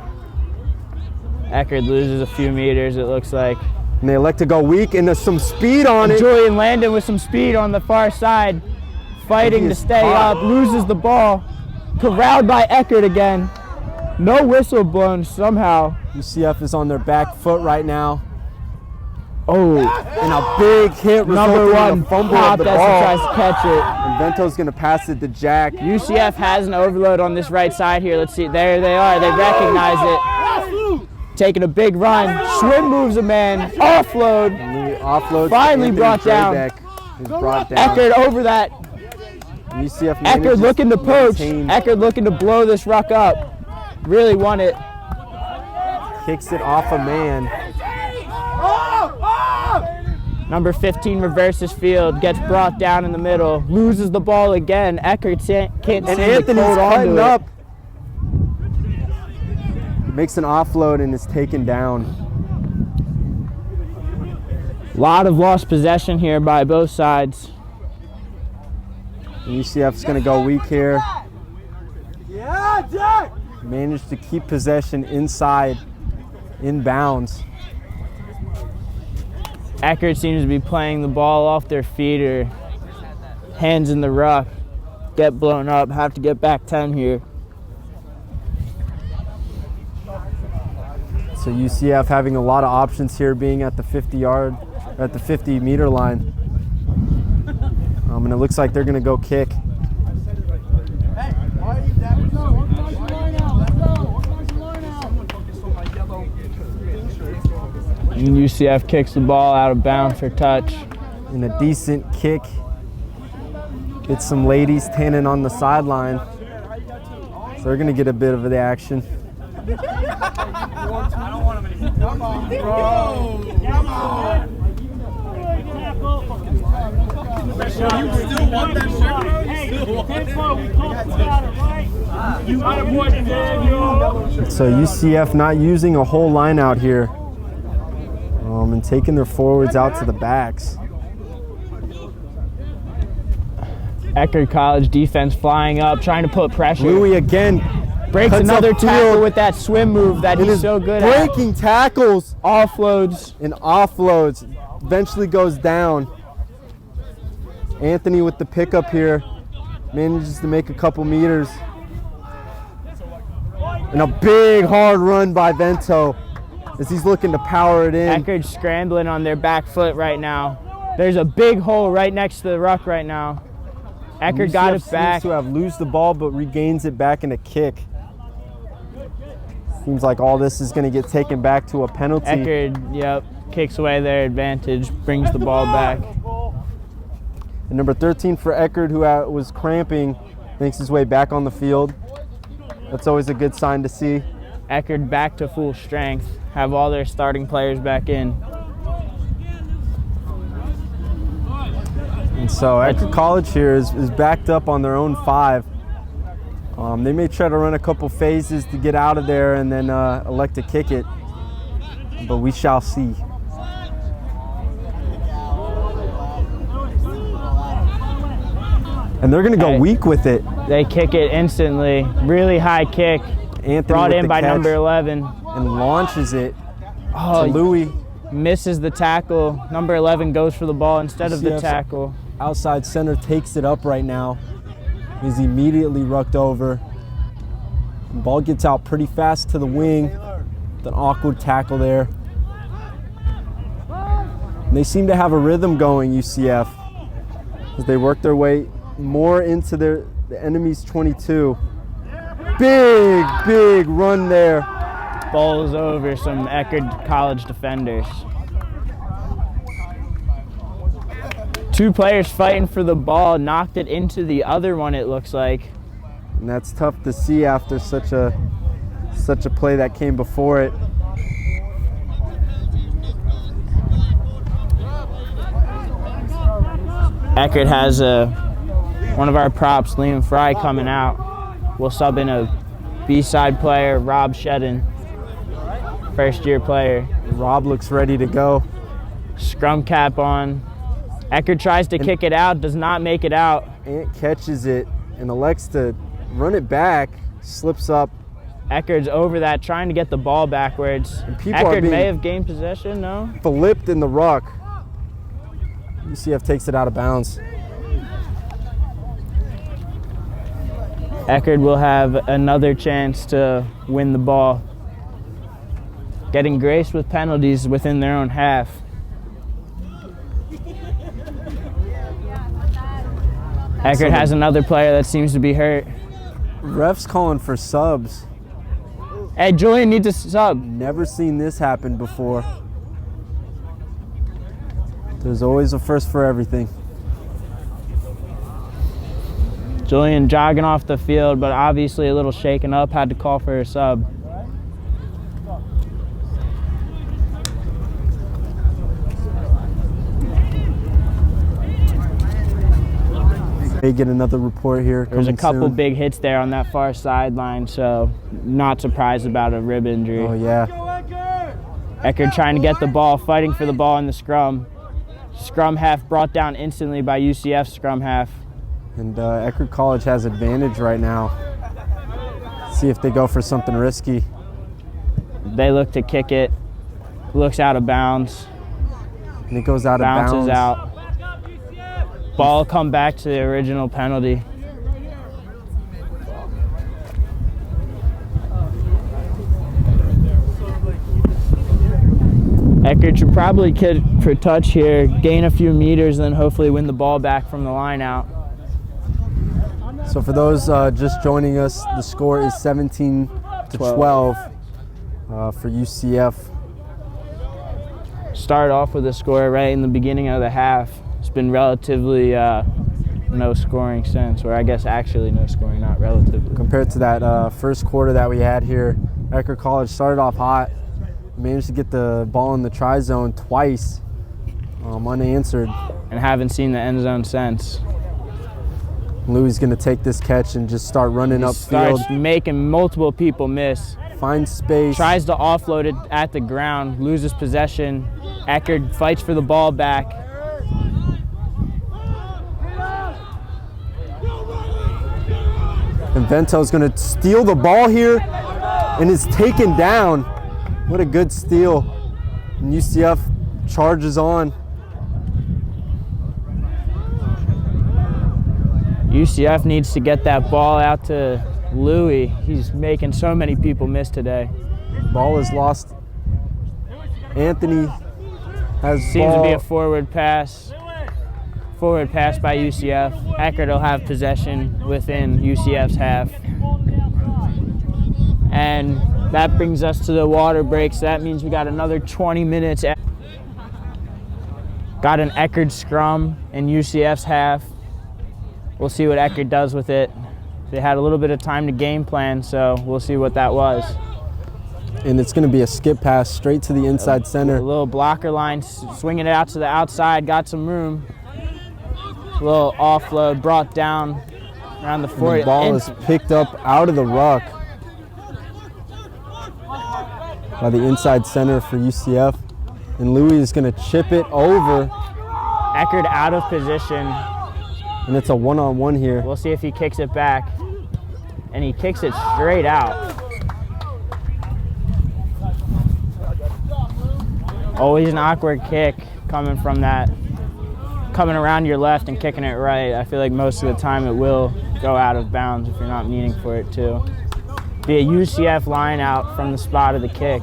Eckerd loses a few meters, it looks like. And they elect to go weak, and there's some speed on it. Julian Landon with some speed on the far side, fighting to He's stay caught. up, loses the ball. Corralled by Eckerd again. No whistle blown somehow. UCF is on their back foot right now. Oh, And a big hit number resulting in one a fumble pop of the as he ball. tries to catch it. And Vento's going to pass it to Jack. UCF has an overload on this right side here. Let's see. There they are. They recognize it. Taking a big run. Swim moves a man. Offload. And the offload Finally brought down. Is brought down. Eckerd over that. UCF Eckerd manages looking to poach. maintain, Eckerd looking to blow this ruck up. Really won it. kicks it off a man. Number 15 reverses field, gets brought down in the middle, loses the ball again. Eckerd can't And seem to Anthony's hold on cutting to it. up. Makes an offload and is taken down. Lot of lost possession here by both sides. And UCF's going to go weak here. Yeah, Jack! Managed to keep possession inside, in bounds. Eckerd seems to be playing the ball off their feet or hands in the ruck. Get blown up, have to get back 10 here. Let's So UCF having a lot of options here, being at the 50-meter line. And it looks like they're going to go kick. And UCF kicks the ball out of bounds for touch. And a decent kick. Get some ladies tanning on the sideline. So they're going to get a bit of the action. Come on, bro. Come on. You still want that shirt, bro? You still want it? So UCF not using a whole line out here. And taking their forwards out to the backs. Eckerd College defense flying up, trying to put pressure. Louis again breaks cuts another upfield. tackle with that swim move that he's so good at. Breaking tackles. Offloads. And offloads. Eventually goes down. Anthony with the pickup here. Manages to make a couple meters. And a big hard run by Vento as he's looking to power it in. Eckerd scrambling on their back foot right now. There's a big hole right next to the ruck right now. Eckerd got it back. Seems to have lose the ball, but regains it back in a kick. Seems like all this is going to get taken back to a penalty. Eckerd, yep, kicks away their advantage, brings the ball back. And number 13 for Eckerd, who was cramping, makes his way back on the field. That's always a good sign to see. Eckerd back to full strength, have all their starting players back in. And so Eckerd College here is backed up on their own 5. They may try to run a couple phases to get out of there and then elect to kick it, but we shall see. And they're gonna go weak with it. They kick it instantly, really high kick. Anthony brought in by catch number 11. and launches it to Louis. Misses the tackle. Number 11 goes for the ball instead of the UCF's tackle. Outside center takes it up right now. He's immediately rucked over. The ball gets out pretty fast to the wing. An awkward tackle there. And they seem to have a rhythm going, UCF, as they work their way more into the enemy's 22. Big run there. Bowls over some Eckerd College defenders. 2 players fighting for the ball, knocked it into the other one, it looks like. And that's tough to see after such a play that came before it. Eckerd has one of our props, Liam Fry, coming out. We'll sub in a B-side player, Rob Shedden, first-year player. Rob looks ready to go. Scrum cap on. Eckerd tries to kick it out, does not make it out. Ant catches it and elects to run it back, slips up. Eckerd's over that, trying to get the ball backwards. Eckerd may have gained possession, no? Flipped in the ruck. UCF takes it out of bounds. Eckerd will have another chance to win the ball. Getting graced with penalties within their own half. Eckerd has another player that seems to be hurt. Ref's calling for subs. Hey, Julian needs a sub. Never seen this happen before. There's always a first for everything. Julian jogging off the field, but obviously a little shaken up, had to call for a sub. They get another report here. There's a couple soon. big hits there on that far sideline, so not surprised about a rib injury. Oh, yeah. Eckerd trying to get the ball, fighting for the ball in the scrum. Scrum half brought down instantly by UCF scrum half. And Eckerd College has advantage right now. See if they go for something risky. They look to kick it. Looks out of bounds. And it goes out of bounds. Bounces out. Ball come back to the original penalty. Eckerd should probably kick for touch here, gain a few meters, and then hopefully win the ball back from the line out. So for those just joining us, the score is 17-12 for UCF. Start off with a score right in the beginning of the half. It's been relatively no scoring since, or I guess actually no scoring, not relatively. Compared to that first quarter that we had here, Eckerd College started off hot, managed to get the ball in the try zone twice, unanswered. And haven't seen the end zone since. Louis is going to take this catch and just start running upfield. Starts making multiple people miss. Finds space. Tries to offload it at the ground, loses possession. Eckerd fights for the ball back. And Vento's going to steal the ball here and is taken down. What a good steal. And UCF charges on. UCF needs to get that ball out to Louis. He's making so many people miss today. Ball is lost. Anthony has Seems ball. to be a forward pass. Forward pass by UCF. Eckerd will have possession within UCF's half. And that brings us to the water break. So that means we got another 20 minutes. Got an Eckerd scrum in UCF's half. We'll see what Eckerd does with it. They had a little bit of time to game plan, so we'll see what that was. And it's going to be a skip pass straight to the inside center. A little blocker line, swinging it out to the outside, got some room. A little offload, brought down around the 40. The ball is picked up out of the ruck by the inside center for UCF. And Louis is going to chip it over. Eckerd out of position. And it's a one-on-one here. We'll see if he kicks it back. And he kicks it straight out. Always an awkward kick coming from that. Coming around your left and kicking it right. I feel like most of the time it will go out of bounds if you're not meaning for it to. Be a UCF line out from the spot of the kick.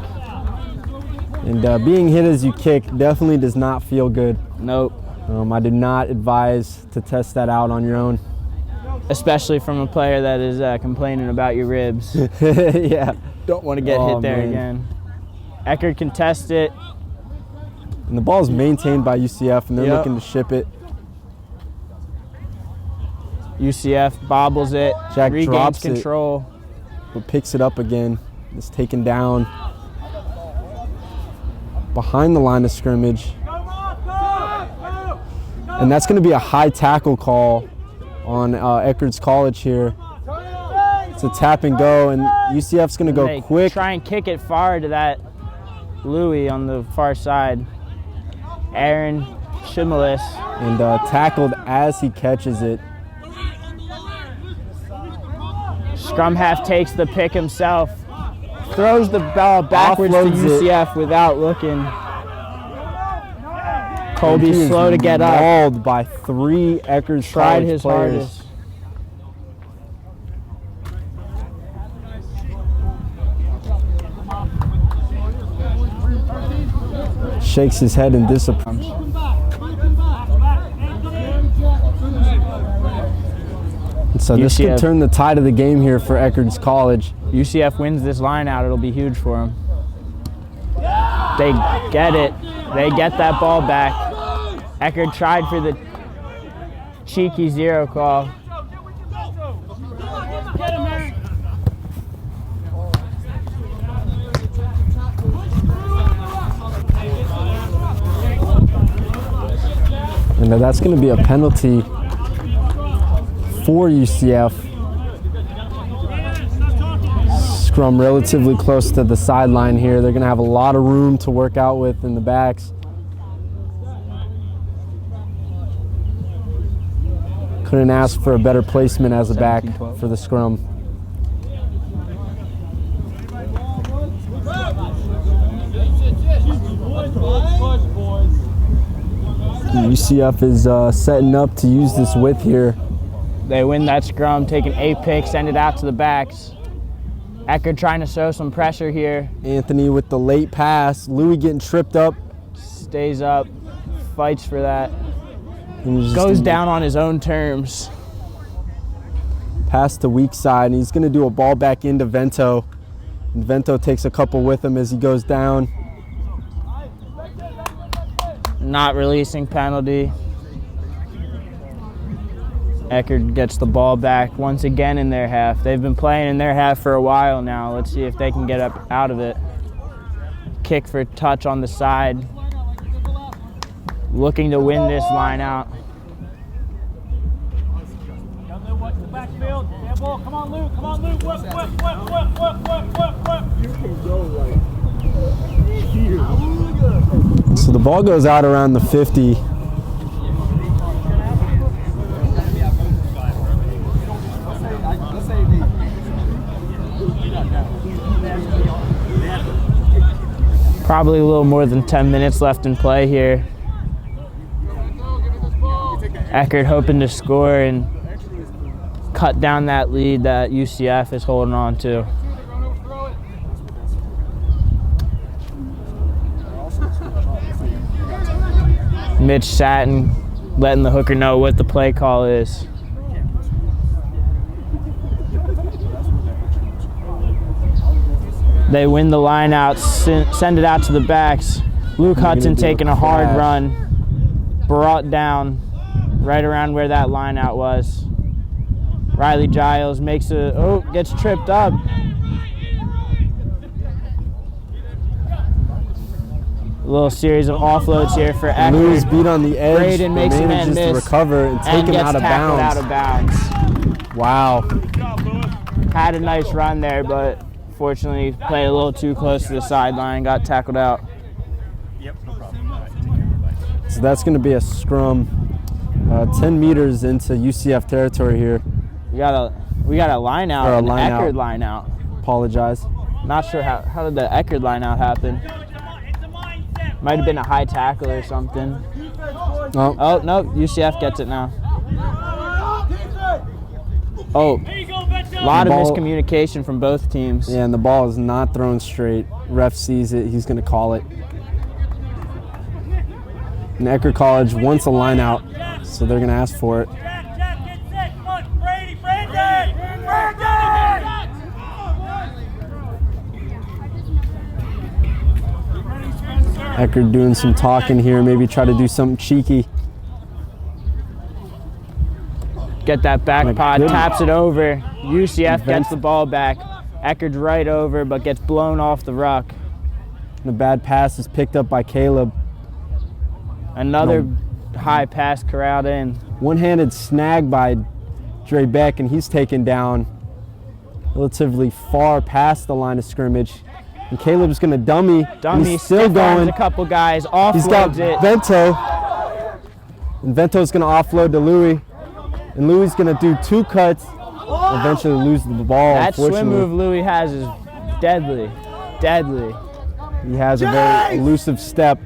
And being hit as you kick definitely does not feel good. Nope. I do not advise to test that out on your own. Especially from a player that is complaining about your ribs. Yeah. Don't want to get hit there again. Eckerd can test it. And the ball is maintained by UCF, and they're looking to ship it. UCF bobbles it, Jack regains drops control. But picks it up again. It's taken down behind the line of scrimmage. And that's going to be a high tackle call on Eckerd's College here. It's a tap and go, and UCF's going to go quick. Try and kick it far to that Louis on the far side. Aaron Shimelis. And tackled as he catches it. Scrum half takes the pick himself. Throws the ball backwards Offloads to UCF without looking. Colby's slow to get up. Mauled by three Eckerd's Tried College his players. hardest. Shakes his head in disappointment. So this could turn the tide of the game here for Eckerd's College. UCF wins this line out, it'll be huge for them. They get it. They get that ball back. Eckerd tried for the cheeky zero call. And that's going to be a penalty for UCF. Scrum relatively close to the sideline here. They're going to have a lot of room to work out with in the backs. Couldn't ask for a better placement as a back for the scrum. UCF is setting up to use this width here. They win that scrum, taking 8 picks, send it out to the backs. Eckerd trying to show some pressure here. Anthony with the late pass. Louis getting tripped up stays up, fights for that, He was just goes in- down on his own terms. Pass to weak side, and he's going to do a ball back into Vento. And Vento takes a couple with him as he goes down. Not releasing penalty. Eckerd gets the ball back once again in their half. They've been playing in their half for a while now. Let's see if they can get up out of it. Kick for touch on the side. Looking to win this line out. Backfield, yeah, ball. Come on, Luke. Come on, Luke. Whip. So the ball goes out around the 50. Probably a little more than 10 minutes left in play here. Eckerd hoping to score and cut down that lead that UCF is holding on to. Mitch Satin letting the hooker know what the play call is. They win the line out, send it out to the backs. Luke Hudson taking a hard run, brought down right around where that line out was. Riley Giles makes gets tripped up. A little series of offloads here for Eckerd. Louis beat on the edge, Braden makes a man manages to miss recover and take him gets out of tackled bounds. out of bounds. Wow. Had a nice run there, but fortunately played a little too close to the sideline, got tackled out. So that's going to be a scrum 10 meters into UCF territory here. We got a line out, Or a an line Eckerd out. line out. Apologize. Not sure how did the Eckerd line out happen. Might have been a high tackle or something. Oh, Oh, no, UCF gets it now. Oh, a lot of Ball- miscommunication from both teams. yeah, and the ball is not thrown straight. Ref sees it, he's going to call it. And Eckerd College wants a line out, so they're going to ask for it. Eckerd doing some talking here, maybe try to do something cheeky. Get that back My pod, goodness. taps it over. UCF Event- gets the ball back. Eckerd's right over, but gets blown off the ruck. The bad pass is picked up by Caleb. Another high pass corralled in. One-handed snag by Dre Beck, and he's taken down relatively far past the line of scrimmage. And Caleb's going to dummy. And he's still stiff arms going. a couple guys, He's got offloads it. Vento. And Vento's going to offload to Louis. And Louis is going to do two cuts. Eventually lose the ball, That swim unfortunately. move Louis has is deadly, deadly. He has a very elusive step.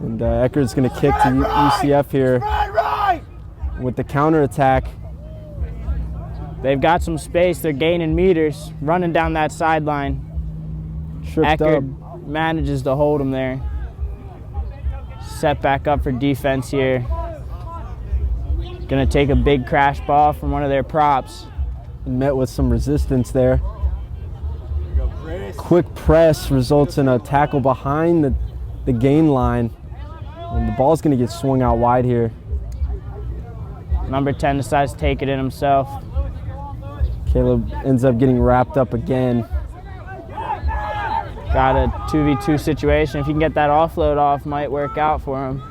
And Eckerd's going to kick to UCF here with the counterattack. They've got some space. They're gaining meters, running down that sideline. Tripped up. Eckerd manages to hold him there. Set back up for defense here. Gonna take a big crash ball from one of their props. Met with some resistance there. Quick press results in a tackle behind the gain line. And the ball's going to get swung out wide here. Number 10 decides to take it in himself. Caleb ends up getting wrapped up again. Got a 2v2 situation. If he can get that offload off, might work out for him.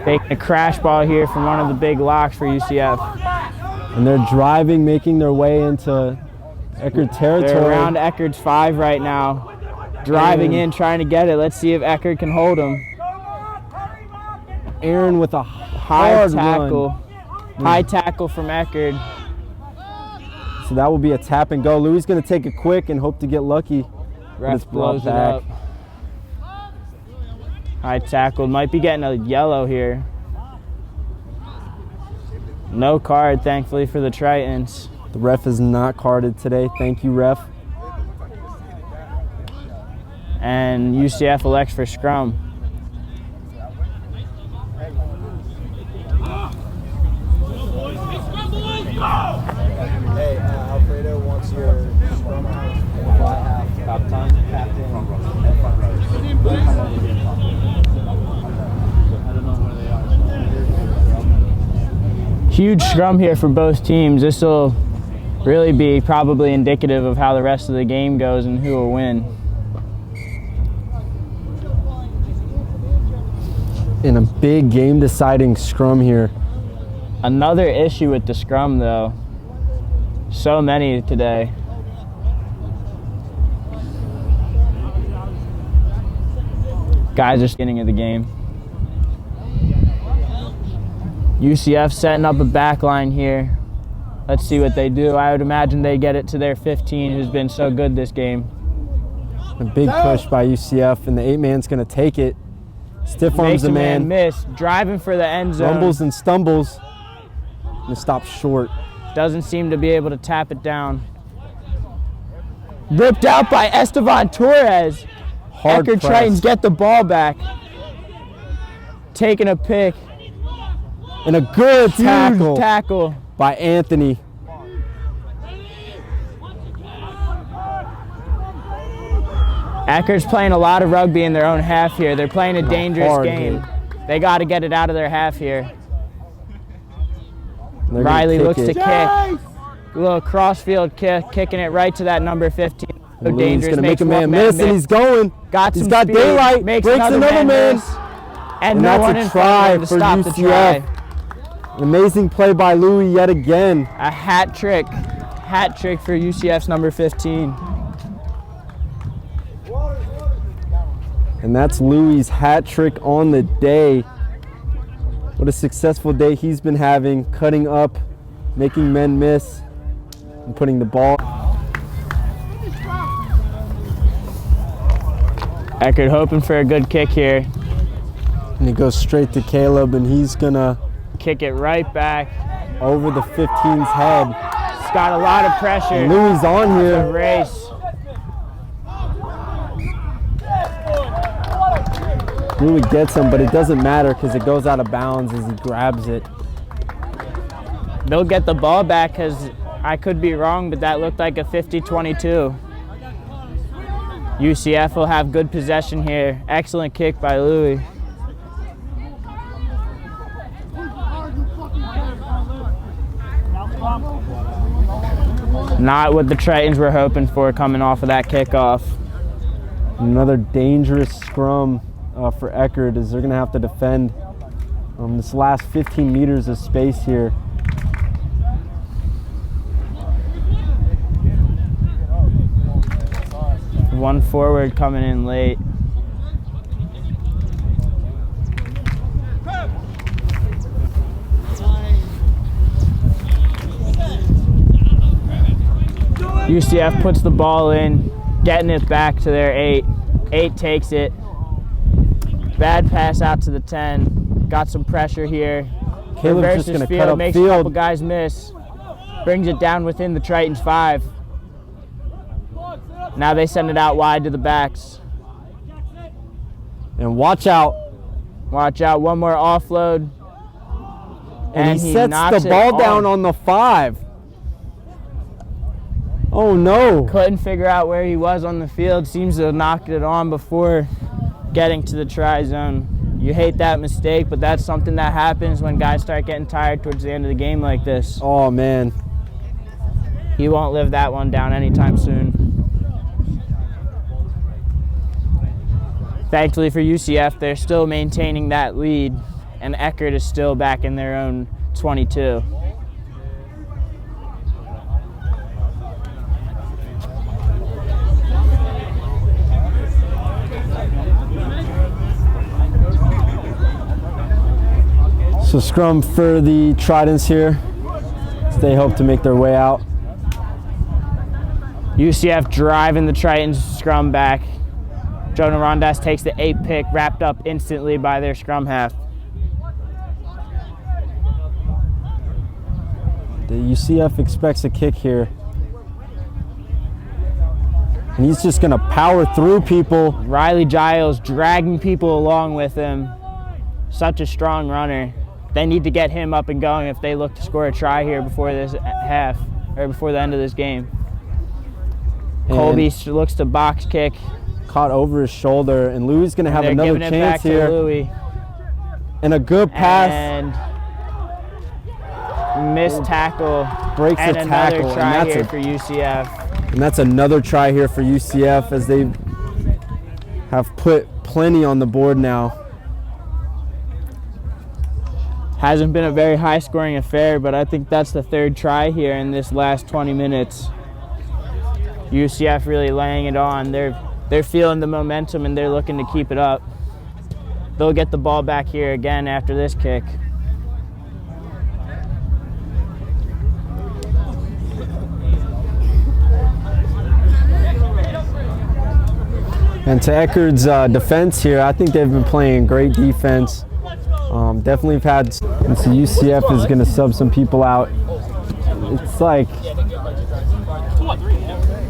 Taking a crash ball here from one of the big locks for UCF. And they're driving, making their way into Eckerd territory. They're around Eckerd's 5 right now. Driving in, trying to get it. Let's see if Eckerd can hold him. Aaron with a High hard tackle. run. High tackle from Eckerd. So that will be a tap and go. Louis is going to take it quick and hope to get lucky. But it's Ref brought blows it back. up. High tackle. Might be getting a yellow here. No card, thankfully, for the Tritons. The ref is not carded today. Thank you, ref. and UCF elects for scrum. Hey, Alfredo wants your scrum half and fly half captain and front rows. Huge scrum here for both teams. This will really be probably indicative of how the rest of the game goes and who will win. In a big game-deciding scrum here. Another issue with the scrum, though. So many today. Guys are beginning of the game. UCF setting up a back line here. Let's see what they do. I would imagine they get it to their 15, who's been so good this game. A big push by UCF, and the 8-man's going to take it. Stiff arms the man. Miss, driving for the end zone. Rumbles and stumbles. And stops short. Doesn't seem to be able to tap it down. Ripped out by Esteban Torres. Hard Eckerd press. Tritons get the ball back. Taking a pick. And a good Huge tackle by Anthony. Eckerd's playing a lot of rugby in their own half here. They're playing a dangerous game. They got to get it out of their half here. Riley looks to kick. A little crossfield kick, kicking it right to that number 15. So dangerous. He's gonna make a man miss, and he's going. He's got daylight. Breaks another man. And no one in front of him to stop the try. An amazing play by Louis yet again. A hat trick for UCF's number 15. And that's Louis' hat trick on the day. What a successful day he's been having, cutting up, making men miss, and putting the ball. Eckerd hoping for a good kick here. And he goes straight to Caleb, and he's gonna kick it right back over the 15's head. He's got a lot of pressure. And Louis on The here. race. Louis gets him, but it doesn't matter because it goes out of bounds as he grabs it. They'll get the ball back because I could be wrong, but that looked like a 50-22. UCF will have good possession here. Excellent kick by Louis. Not what the Tritons were hoping for coming off of that kickoff. Another dangerous scrum for Eckerd as they're going to have to defend this last 15 meters of space here. One forward coming in late. UCF puts the ball in, getting it back to their 8. 8 takes it. Bad pass out to the 10. Got some pressure here. Caleb's just going to cut up makes a couple guys miss. Brings it down within the Tritons 5. Now they send it out wide to the backs. And watch out. Watch out, one more offload. And he sets the ball down on the 5. Oh no. Couldn't figure out where he was on the field. Seems to have knocked it on before getting to the try zone. You hate that mistake, but that's something that happens when guys start getting tired towards the end of the game like this. Oh man. He won't live that one down anytime soon. Thankfully for UCF, they're still maintaining that lead, and Eckerd is still back in their own 22. So scrum for the Tritons here as they hope to make their way out. UCF driving the Tritons scrum back. Jonah Rondas takes the 8 pick, wrapped up instantly by their scrum half. The UCF expects a kick here. And he's just gonna power through people. Riley Giles dragging people along with him. Such a strong runner. They need to get him up and going if they look to score a try here before this half, or before the end of this game. And Colby looks to box kick. caught over his shoulder, and Louis gonna have They're another giving it chance back to here. Louis. And a good pass. And missed tackle. Breaks and the another tackle, and try that's here a- for UCF. And that's another try here for UCF as they have put plenty on the board now. Hasn't been a very high-scoring affair, but I think that's the third try here in this last 20 minutes. UCF really laying it on. They're feeling the momentum and they're looking to keep it up. They'll get the ball back here again after this kick. And to Eckerd's defense here, I think they've been playing great defense. Definitely have had, and so UCF is going to sub some people out. It's like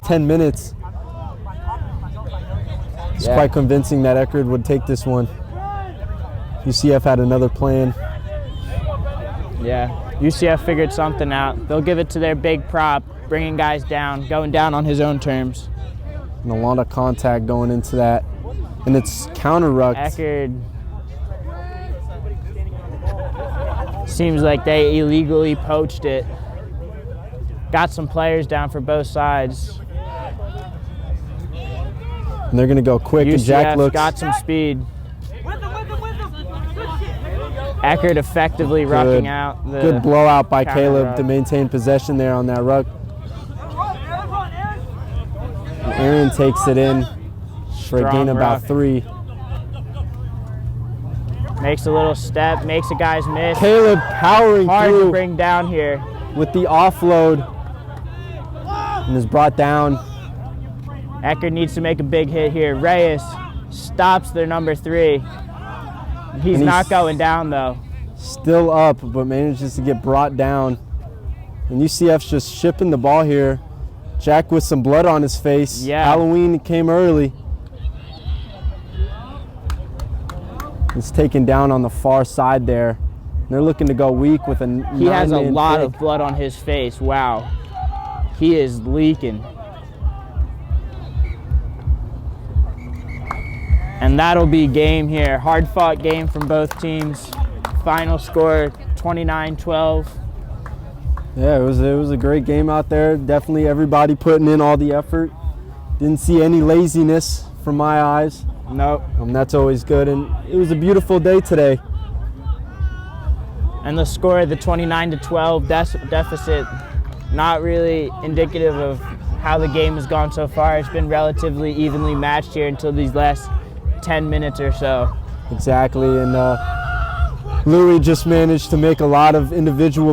10 minutes. It's quite convincing that Eckerd would take this one. UCF had another plan. Yeah, UCF figured something out. They'll give it to their big prop, bringing guys down, going down on his own terms. And a lot of contact going into that. And it's counter-rucked. Eckerd. Seems like they illegally poached it. Got some players down for both sides. And they're going to go quick. And Jack UCF looks. got some speed. Eckerd effectively rucking out the Good blowout by counter Caleb ruck. to maintain possession there on that ruck. And Aaron takes it in for a Strong gain of about ruck. 3. Makes a little step, makes the guys miss. Caleb powering Hard through to bring down here. with the offload and is brought down. Eckerd needs to make a big hit here. Reyes stops their number 3. He's And not going down though. Still up, but manages to get brought down. And UCF's just shipping the ball here. Jack with some blood on his face. Yeah. Halloween came early. He's taken down on the far side there. And they're looking to go weak with a He has a 9-man lot kick. of blood on his face. Wow. He is leaking. And that'll be game here. Hard fought game from both teams. Final score 29-12. Yeah, it was a great game out there. Definitely everybody putting in all the effort. Didn't see any laziness from my eyes. Nope. That's always good, and it was a beautiful day today. And the score, the 29-12 deficit, not really indicative of how the game has gone so far. It's been relatively evenly matched here until these last 10 minutes or so. Exactly, and Louis just managed to make a lot of individual